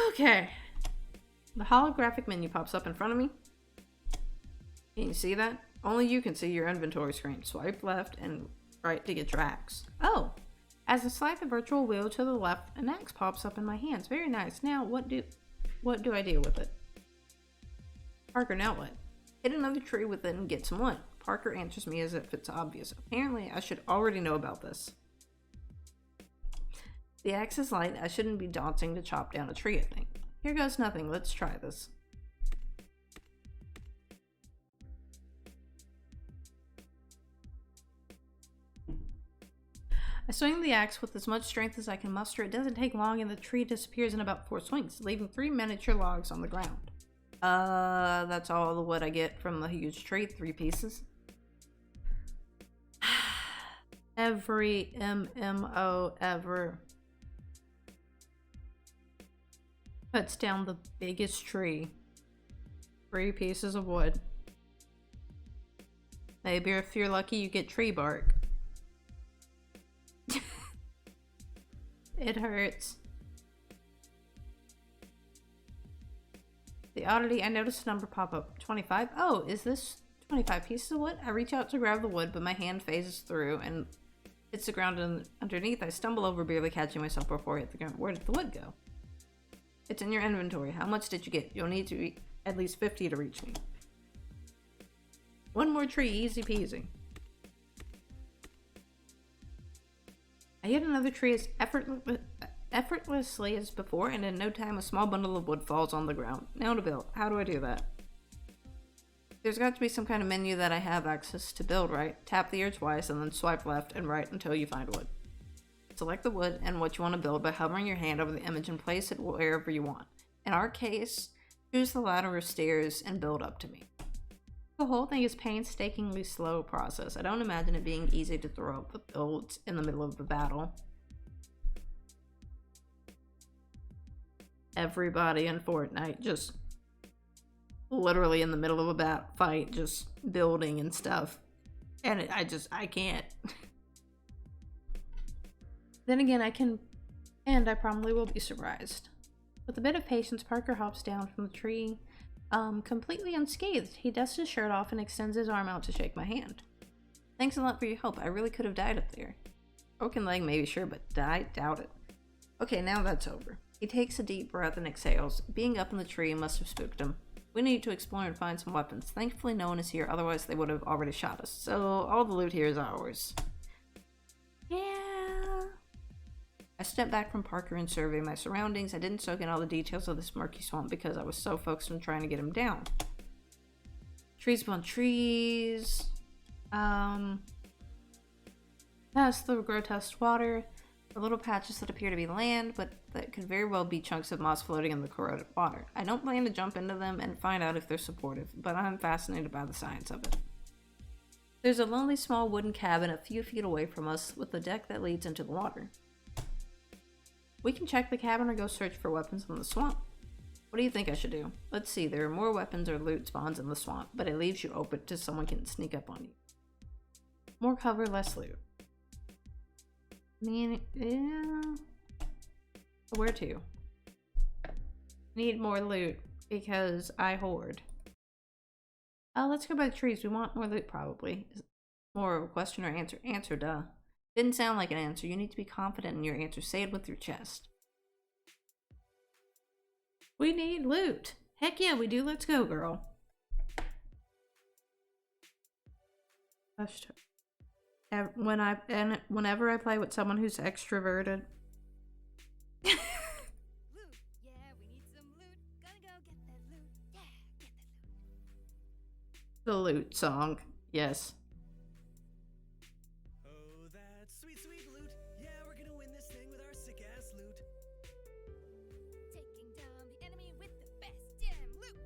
Okay. The holographic menu pops up in front of me. Can you see that? Only you can see your inventory screen. Swipe left and right to get your axe. Oh! As I slide the virtual wheel to the left, an axe pops up in my hands. Very nice. Now, what do I do with it? Parker, now what? Hit another tree with it and get some wood. Parker answers me as if it's obvious. Apparently, I should already know about this. The axe is light. I shouldn't be daunting to chop down a tree, I think. Here goes nothing. Let's try this. I swing the axe with as much strength as I can muster. It doesn't take long and the tree disappears in about 4 swings, leaving 3 miniature logs on the ground. That's all the wood I get from the huge tree, 3 pieces. Every MMO ever cuts down the biggest tree. 3 pieces of wood. Maybe if you're lucky you get tree bark. It hurts. The oddity, I noticed a number pop up. 25? Oh, is this 25 pieces of wood? I reach out to grab the wood, but my hand phases through and hits the ground underneath. I stumble over, barely catching myself before I hit the ground. Where did the wood go? It's in your inventory. How much did you get? You'll need to eat at least 50 to reach me. 1 more tree, easy peasy. I hit another tree as effortlessly as before, and in no time a small bundle of wood falls on the ground. Now to build. How do I do that? There's got to be some kind of menu that I have access to build, right? Tap the ear twice and then swipe left and right until you find wood. Select the wood and what you want to build by hovering your hand over the image and place it wherever you want. In our case, choose the ladder or stairs and build up to me. The whole thing is painstakingly slow process. I don't imagine it being easy to throw up the builds in the middle of the battle. Everybody in Fortnite just literally in the middle of a fight, just building and stuff. And I can't. Then again, I can, and I probably will be surprised. With a bit of patience, Parker hops down from the tree, completely unscathed. He dusts his shirt off and extends his arm out to shake my hand. Thanks a lot for your help. I really could have died up there. Broken leg, maybe, sure, but die? Doubt it. Okay, now that's over. He takes a deep breath and exhales. Being up in the tree must have spooked him. We need to explore and find some weapons. Thankfully, no one is here, otherwise they would have already shot us. So, all the loot here is ours. Yeah. I step back from Parker and survey my surroundings. I didn't soak in all the details of this murky swamp because I was so focused on trying to get him down. Trees upon trees. Past the grotesque water. The little patches that appear to be land, but that could very well be chunks of moss floating in the corroded water. I don't plan to jump into them and find out if they're supportive, but I'm fascinated by the science of it. There's a lonely small wooden cabin a few feet away from us with a deck that leads into the water. We can check the cabin or go search for weapons in the swamp. What do you think I should do? Let's see, there are more weapons or loot spawns in the swamp, but it leaves you open to someone can sneak up on you. More cover, less loot. I mean, yeah. Where to? Need more loot because I hoard. Let's go by the trees. We want more loot, probably. More of a question or answer? Answer, duh. Didn't sound like an answer. You need to be confident in your answer. Say it with your chest. We need loot. Heck yeah, we do. Let's go, girl. Whenever I play with someone who's extroverted.
Loot. Yeah, we need some loot. Gonna go get that loot. Yeah, get that loot.
The loot song. Yes.
Oh, that sweet, sweet loot. Yeah, we're gonna win this thing with our sick-ass loot.
Taking down the enemy with the best damn loot.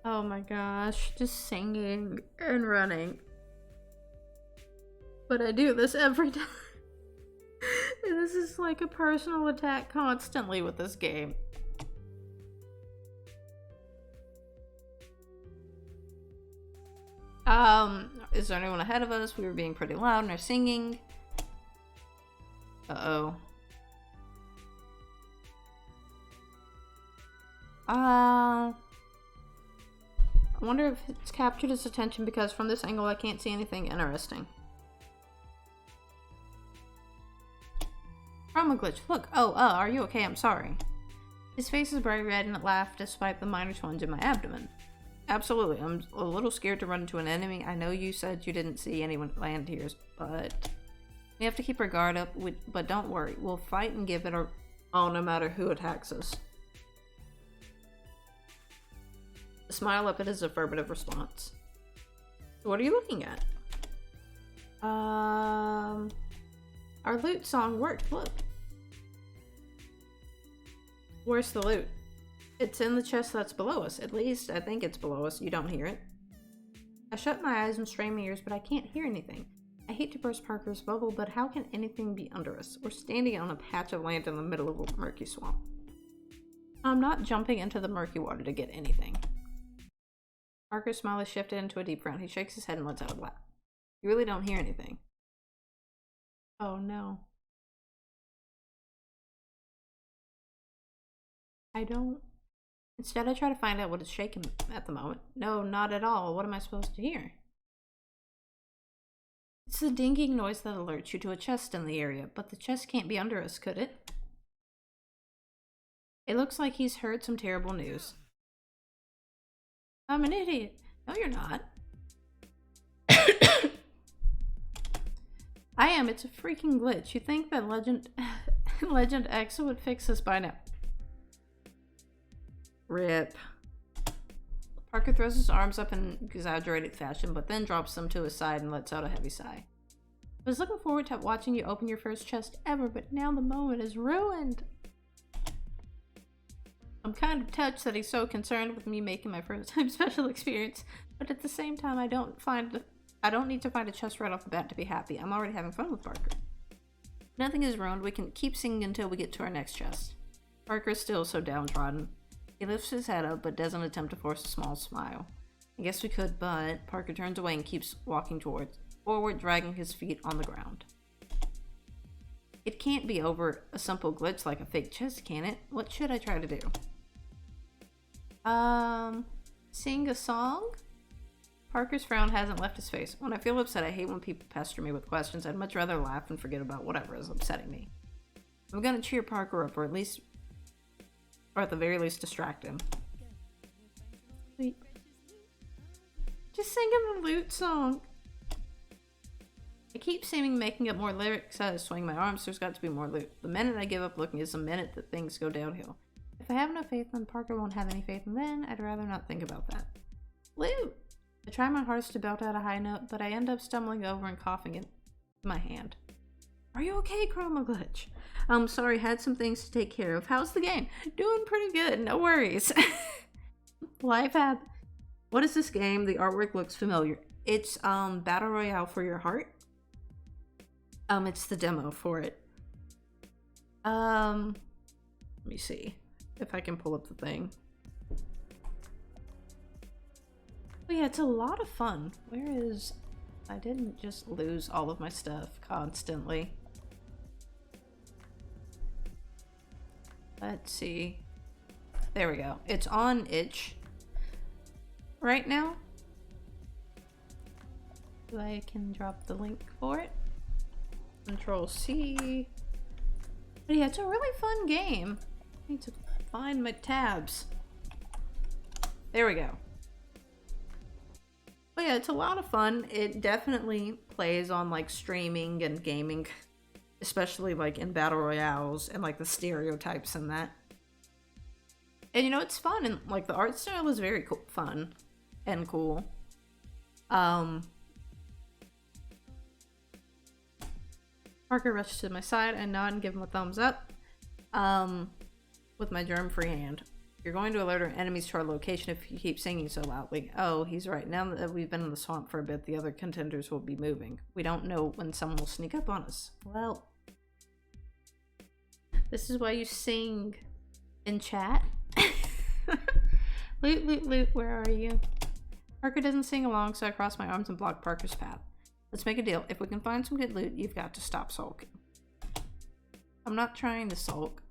Oh my gosh, just singing and running. But I do this every time. This is like a personal attack constantly with this game. Is there anyone ahead of us? We were being pretty loud in our singing. Uh-oh. I wonder if it's captured his attention because from this angle I can't see anything interesting. ChromaGlitch, look. Oh, are you okay? I'm sorry. His face is bright red and it laughed despite the minor twinge in my abdomen. Absolutely, I'm a little scared to run into an enemy. I know you said you didn't see anyone land here, but We have to keep our guard up, but don't worry. We'll fight and give it our all no matter who attacks us. A smile up at his affirmative response. What are you looking at? Our loot song worked, look. Where's the loot? It's in the chest that's below us. At least, I think it's below us. You don't hear it. I shut my eyes and strain my ears, but I can't hear anything. I hate to burst Parker's bubble, but how can anything be under us? We're standing on a patch of land in the middle of a murky swamp. I'm not jumping into the murky water to get anything. Parker's smile is shifted into a deep frown. He shakes his head and lets out a laugh. You really don't hear anything. Oh no. I don't. Instead, I try to find out what is shaking at the moment. No, not at all. What am I supposed to hear? It's the dinging noise that alerts you to a chest in the area, but the chest can't be under us, could it? It looks like he's heard some terrible news. I'm an idiot. No, you're not. I am. It's a freaking glitch. You think that Legend X would fix this by now? Rip. Parker throws his arms up in exaggerated fashion, but then drops them to his side and lets out a heavy sigh. I was looking forward to watching you open your first chest ever, but now the moment is ruined. I'm kind of touched that he's so concerned with me making my first time special experience, but at the same time, I don't need to find a chest right off the bat to be happy. I'm already having fun with Parker. Nothing is ruined. We can keep singing until we get to our next chest. Parker is still so downtrodden. He lifts his head up, but doesn't attempt to force a small smile. I guess we could, but Parker turns away and keeps walking forward, dragging his feet on the ground. It can't be over a simple glitch like a fake chest, can it? What should I try to do? Sing a song? Parker's frown hasn't left his face. When I feel upset, I hate when people pester me with questions. I'd much rather laugh and forget about whatever is upsetting me. I'm gonna cheer Parker up, or at the very least distract him. Wait. Just sing him the loot song. I keep seeming making up more lyrics as I swing my arms. There's got to be more loot. The minute I give up looking is the minute that things go downhill. If I have no faith, then Parker won't have any faith, and then I'd rather not think about that. Loot! I try my hardest to belt out a high note, but I end up stumbling over and coughing in my hand. Are you okay, ChromaGlitch? I'm sorry, had some things to take care of. How's the game? Doing pretty good, no worries. Life happens. What is this game? The artwork looks familiar. It's Battle Royale for your heart. It's the demo for it. Let me see if I can pull up the thing. Oh yeah, it's a lot of fun. Where is... I didn't just lose all of my stuff constantly. Let's see. There we go. It's on itch right now. I can drop the link for it. Control C. But yeah, it's a really fun game. I need to find my tabs. There we go. But yeah, it's a lot of fun. It definitely plays on like streaming and gaming, especially like in battle royales and like the stereotypes and that. And you know, it's fun, and like the art style is very cool, fun and cool. Parker rushes to my side. I nod and give him a thumbs up with my germ-free hand. You're going to alert our enemies to our location if you keep singing so loudly. Oh, he's right. Now that we've been in the swamp for a bit, the other contenders will be moving. We don't know when someone will sneak up on us. Well, this is why you sing in chat. Loot, loot, loot, where are you? Parker doesn't sing along, so I cross my arms and block Parker's path. Let's make a deal. If we can find some good loot, you've got to stop sulking. I'm not trying to sulk.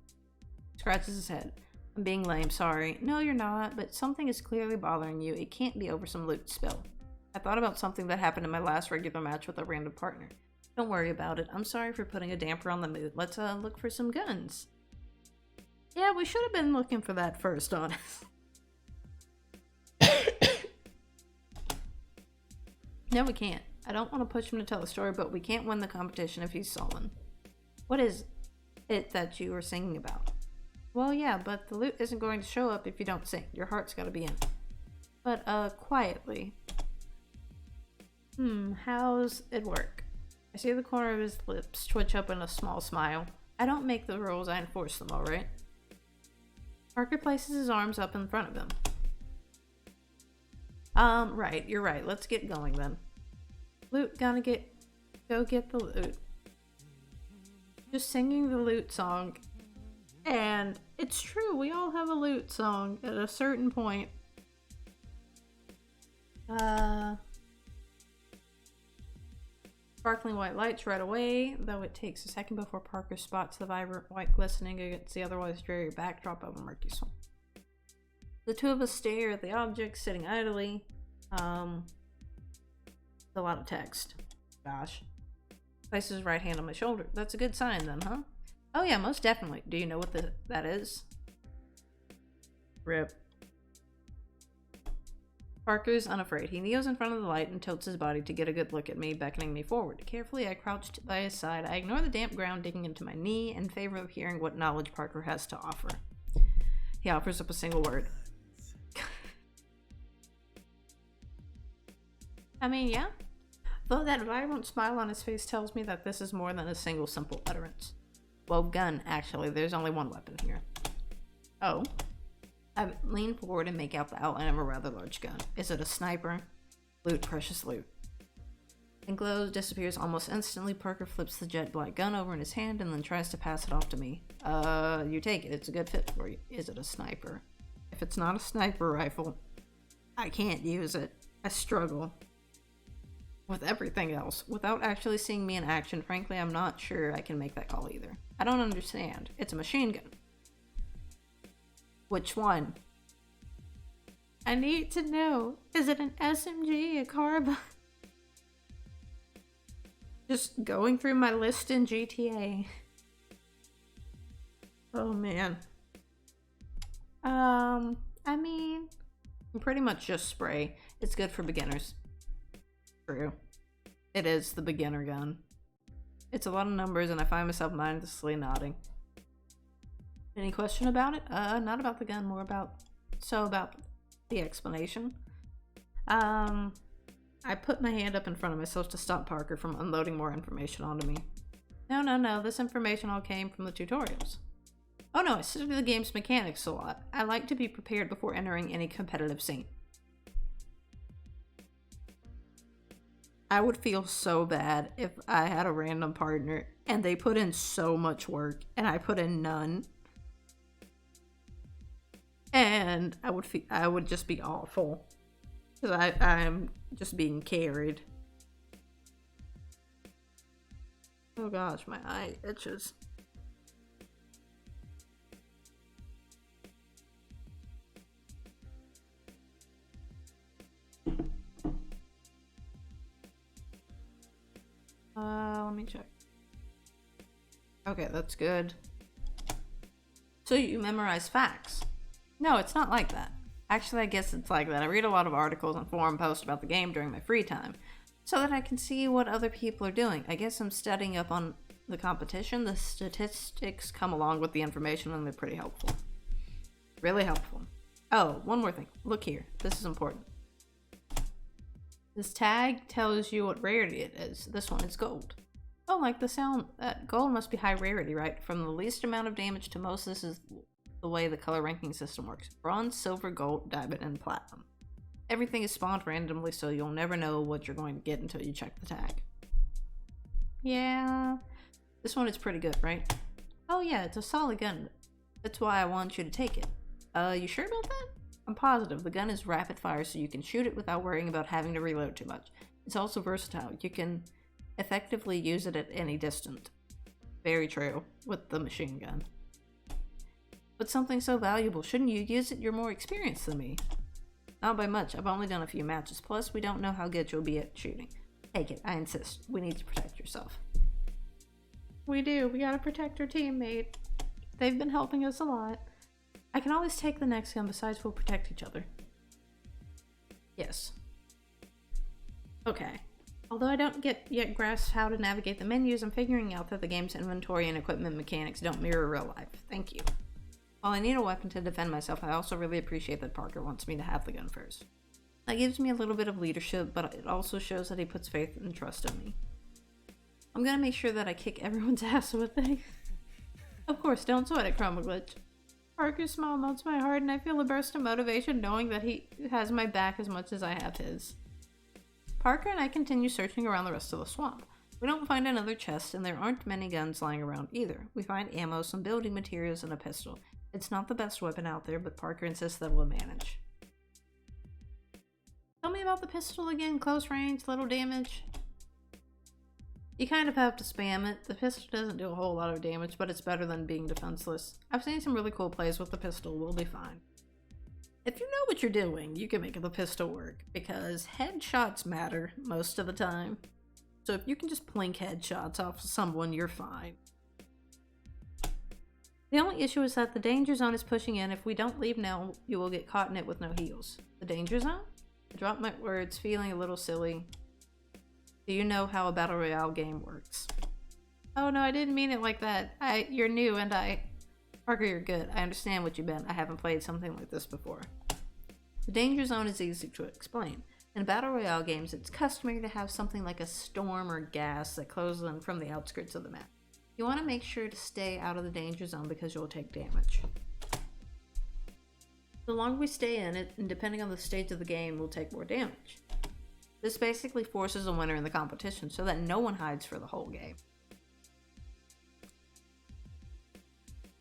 Scratches his head. I'm being lame, sorry. No, you're not, but something is clearly bothering you. It can't be over some loot spill. I thought about something that happened in my last regular match with a random partner. Don't worry about it. I'm sorry for putting a damper on the mood. Let's look for some guns. Yeah, we should have been looking for that first, honest. No, we can't. I don't want to push him to tell a story, but we can't win the competition if he's sullen. What is it that you were singing about? Well, yeah, but the loot isn't going to show up if you don't sing. Your heart's gotta be in it. But, quietly. How's it work? I see the corner of his lips twitch up in a small smile. I don't make the rules, I enforce them, alright? Parker places his arms up in front of him. Right, you're right. Let's get going then. Loot, go get the loot. Just singing the loot song. And it's true, we all have a loot song at a certain point. Sparkling white lights right away, though it takes a second before Parker spots the vibrant white glistening against the otherwise dreary backdrop of a murky swamp. The two of us stare at the object sitting idly. A lot of text. Gosh. Places his right hand on my shoulder. That's a good sign then, huh? Oh yeah, most definitely. Do you know what that is? Rip. Parker's unafraid. He kneels in front of the light and tilts his body to get a good look at me, beckoning me forward. Carefully, I crouched by his side. I ignore the damp ground digging into my knee in favor of hearing what knowledge Parker has to offer. He offers up a single word. I mean, yeah. Though that vibrant smile on his face tells me that this is more than a single simple utterance. Well, gun, actually. There's only one weapon here. Oh. I lean forward and make out the outline of a rather large gun. Is it a sniper? Loot, precious loot. And glow disappears almost instantly. Parker flips the jet black gun over in his hand and then tries to pass it off to me. You take it. It's a good fit for you. Is it a sniper? If it's not a sniper rifle, I can't use it. I struggle with everything else. Without actually seeing me in action, frankly, I'm not sure I can make that call either. I don't understand. It's a machine gun. Which one? I need to know. Is it an SMG, a carbine? Just going through my list in GTA. Oh man. I mean, pretty much just spray. It's good for beginners. True. It is the beginner gun. It's a lot of numbers and I find myself mindlessly nodding. Any question about it? Not about the gun, more about the explanation. I put my hand up in front of myself to stop Parker from unloading more information onto me. No, this information all came from the tutorials. Oh no, I study the game's mechanics a lot. I like to be prepared before entering any competitive scene. I would feel so bad if I had a random partner and they put in so much work and I put in none. And I would just be awful. Because I'm just being carried. Oh gosh, my eye itches. Let me check. Okay, that's good. So you memorize facts. No, it's not like that. Actually, I guess it's like that. I read a lot of articles and forum posts about the game during my free time, so that I can see what other people are doing. I guess I'm studying up on the competition. The statistics come along with the information and they're pretty helpful. Really helpful. Oh, one more thing. Look here. This is important. This tag tells you what rarity it is. This one is gold. Oh, like the sound. Gold must be high rarity, right? From the least amount of damage to most, this is the way the color ranking system works. Bronze, silver, gold, diamond, and platinum. Everything is spawned randomly, so you'll never know what you're going to get until you check the tag. Yeah. This one is pretty good, right? Oh yeah, it's a solid gun. That's why I want you to take it. You sure about that? I'm positive. The gun is rapid fire, so you can shoot it without worrying about having to reload too much. It's also versatile. You can effectively use it at any distance. Very true, with the machine gun. But something so valuable, shouldn't you use it? You're more experienced than me. Not by much. I've only done a few matches. Plus, we don't know how good you'll be at shooting. Take it. I insist. We need to protect yourself. We do. We gotta protect our teammate. They've been helping us a lot. I can always take the next gun. Besides, we'll protect each other. Yes. Okay. Although I don't yet grasp how to navigate the menus, I'm figuring out that the game's inventory and equipment mechanics don't mirror real life. Thank you. While I need a weapon to defend myself, I also really appreciate that Parker wants me to have the gun first. That gives me a little bit of leadership, but it also shows that he puts faith and trust in me. I'm gonna make sure that I kick everyone's ass with it. Of course, don't sweat it, ChromaGlitch. Parker's smile melts my heart, and I feel a burst of motivation knowing that he has my back as much as I have his. Parker and I continue searching around the rest of the swamp. We don't find another chest, and there aren't many guns lying around either. We find ammo, some building materials, and a pistol. It's not the best weapon out there, but Parker insists that we'll manage. Tell me about the pistol again. Close range, little damage. You kind of have to spam it. The pistol doesn't do a whole lot of damage, but it's better than being defenseless. I've seen some really cool plays with the pistol. We'll be fine. If you know what you're doing, you can make the pistol work, because headshots matter most of the time. So if you can just plink headshots off of someone, you're fine. The only issue is that the danger zone is pushing in. If we don't leave now, you will get caught in it with no heals. The danger zone? I dropped my words, feeling a little silly. Do you know how a battle royale game works? Oh no, I didn't mean it like that. You're new and Parker, you're good. I understand what you meant. I haven't played something like this before. The danger zone is easy to explain. In battle royale games, it's customary to have something like a storm or gas that closes in from the outskirts of the map. You want to make sure to stay out of the danger zone because you'll take damage. The longer we stay in it, and depending on the stage of the game, we'll take more damage. This basically forces a winner in the competition so that no one hides for the whole game.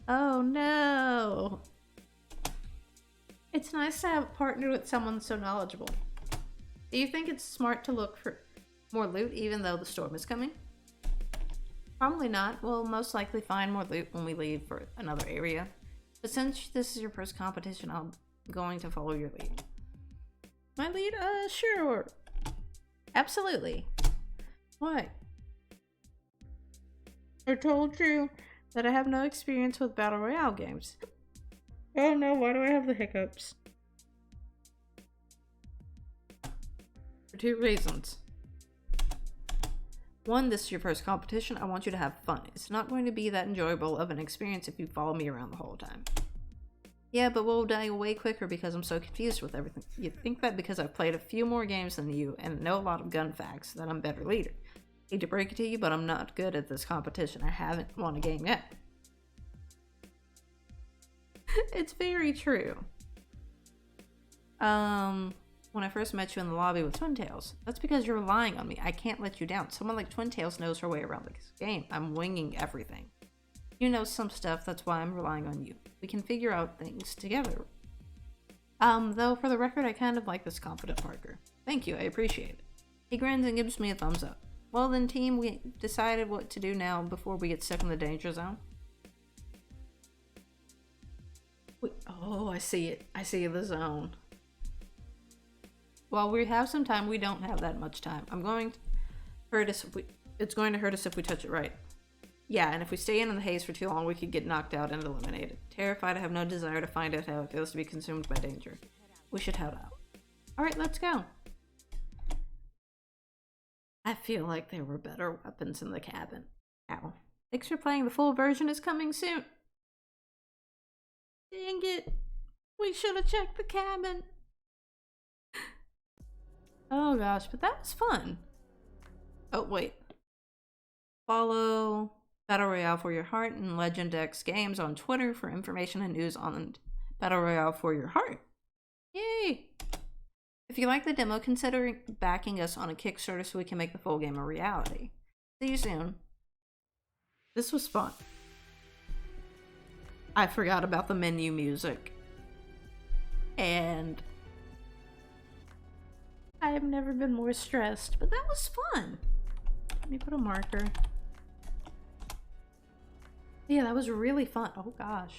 Oh no! It's nice to have partnered with someone so knowledgeable. Do you think it's smart to look for more loot even though the storm is coming? Probably not. We'll most likely find more loot when we leave for another area. But since this is your first competition, I'm going to follow your lead. My lead? Sure. Absolutely. What? I told you that I have no experience with battle royale games. Oh no, why do I have the hiccups? For two reasons. One, this is your first competition. I want you to have fun. It's not going to be that enjoyable of an experience if you follow me around the whole time. Yeah, but we'll die way quicker because I'm so confused with everything. You'd think that because I've played a few more games than you and know a lot of gun facts that I'm a better leader. Hate to break it to you, but I'm not good at this competition. I haven't won a game yet. It's very true. When I first met you in the lobby with Twin Tails, that's because you're relying on me. I can't let you down. Someone like Twin Tails knows her way around this game. I'm winging everything. You know some stuff, that's why I'm relying on you. We can figure out things together. Though for the record, I kind of like this confident Parker. Thank you, I appreciate it. He grins and gives me a thumbs up. Well then team, we decided what to do now before we get stuck in the danger zone. Oh, I see it. I see the zone. While we have some time, we don't have that much time. It's going to hurt us if we touch it right. Yeah, and if we stay in the haze for too long, we could get knocked out and eliminated. Terrified, I have no desire to find out how it feels to be consumed by danger. We should head out. Alright, let's go. I feel like there were better weapons in the cabin. Ow. Thanks for playing. The full version is coming soon. Dang it. We should have checked the cabin. Oh gosh, but that was fun. Oh, wait. Follow Battle Royale for Your Heart and Legend X Games on Twitter for information and news on Battle Royale for Your Heart. Yay! If you like the demo, consider backing us on a Kickstarter so we can make the full game a reality. See you soon. This was fun. I forgot about the menu music. And I have never been more stressed, but that was fun. Let me put a marker. Yeah, that was really fun. Oh gosh.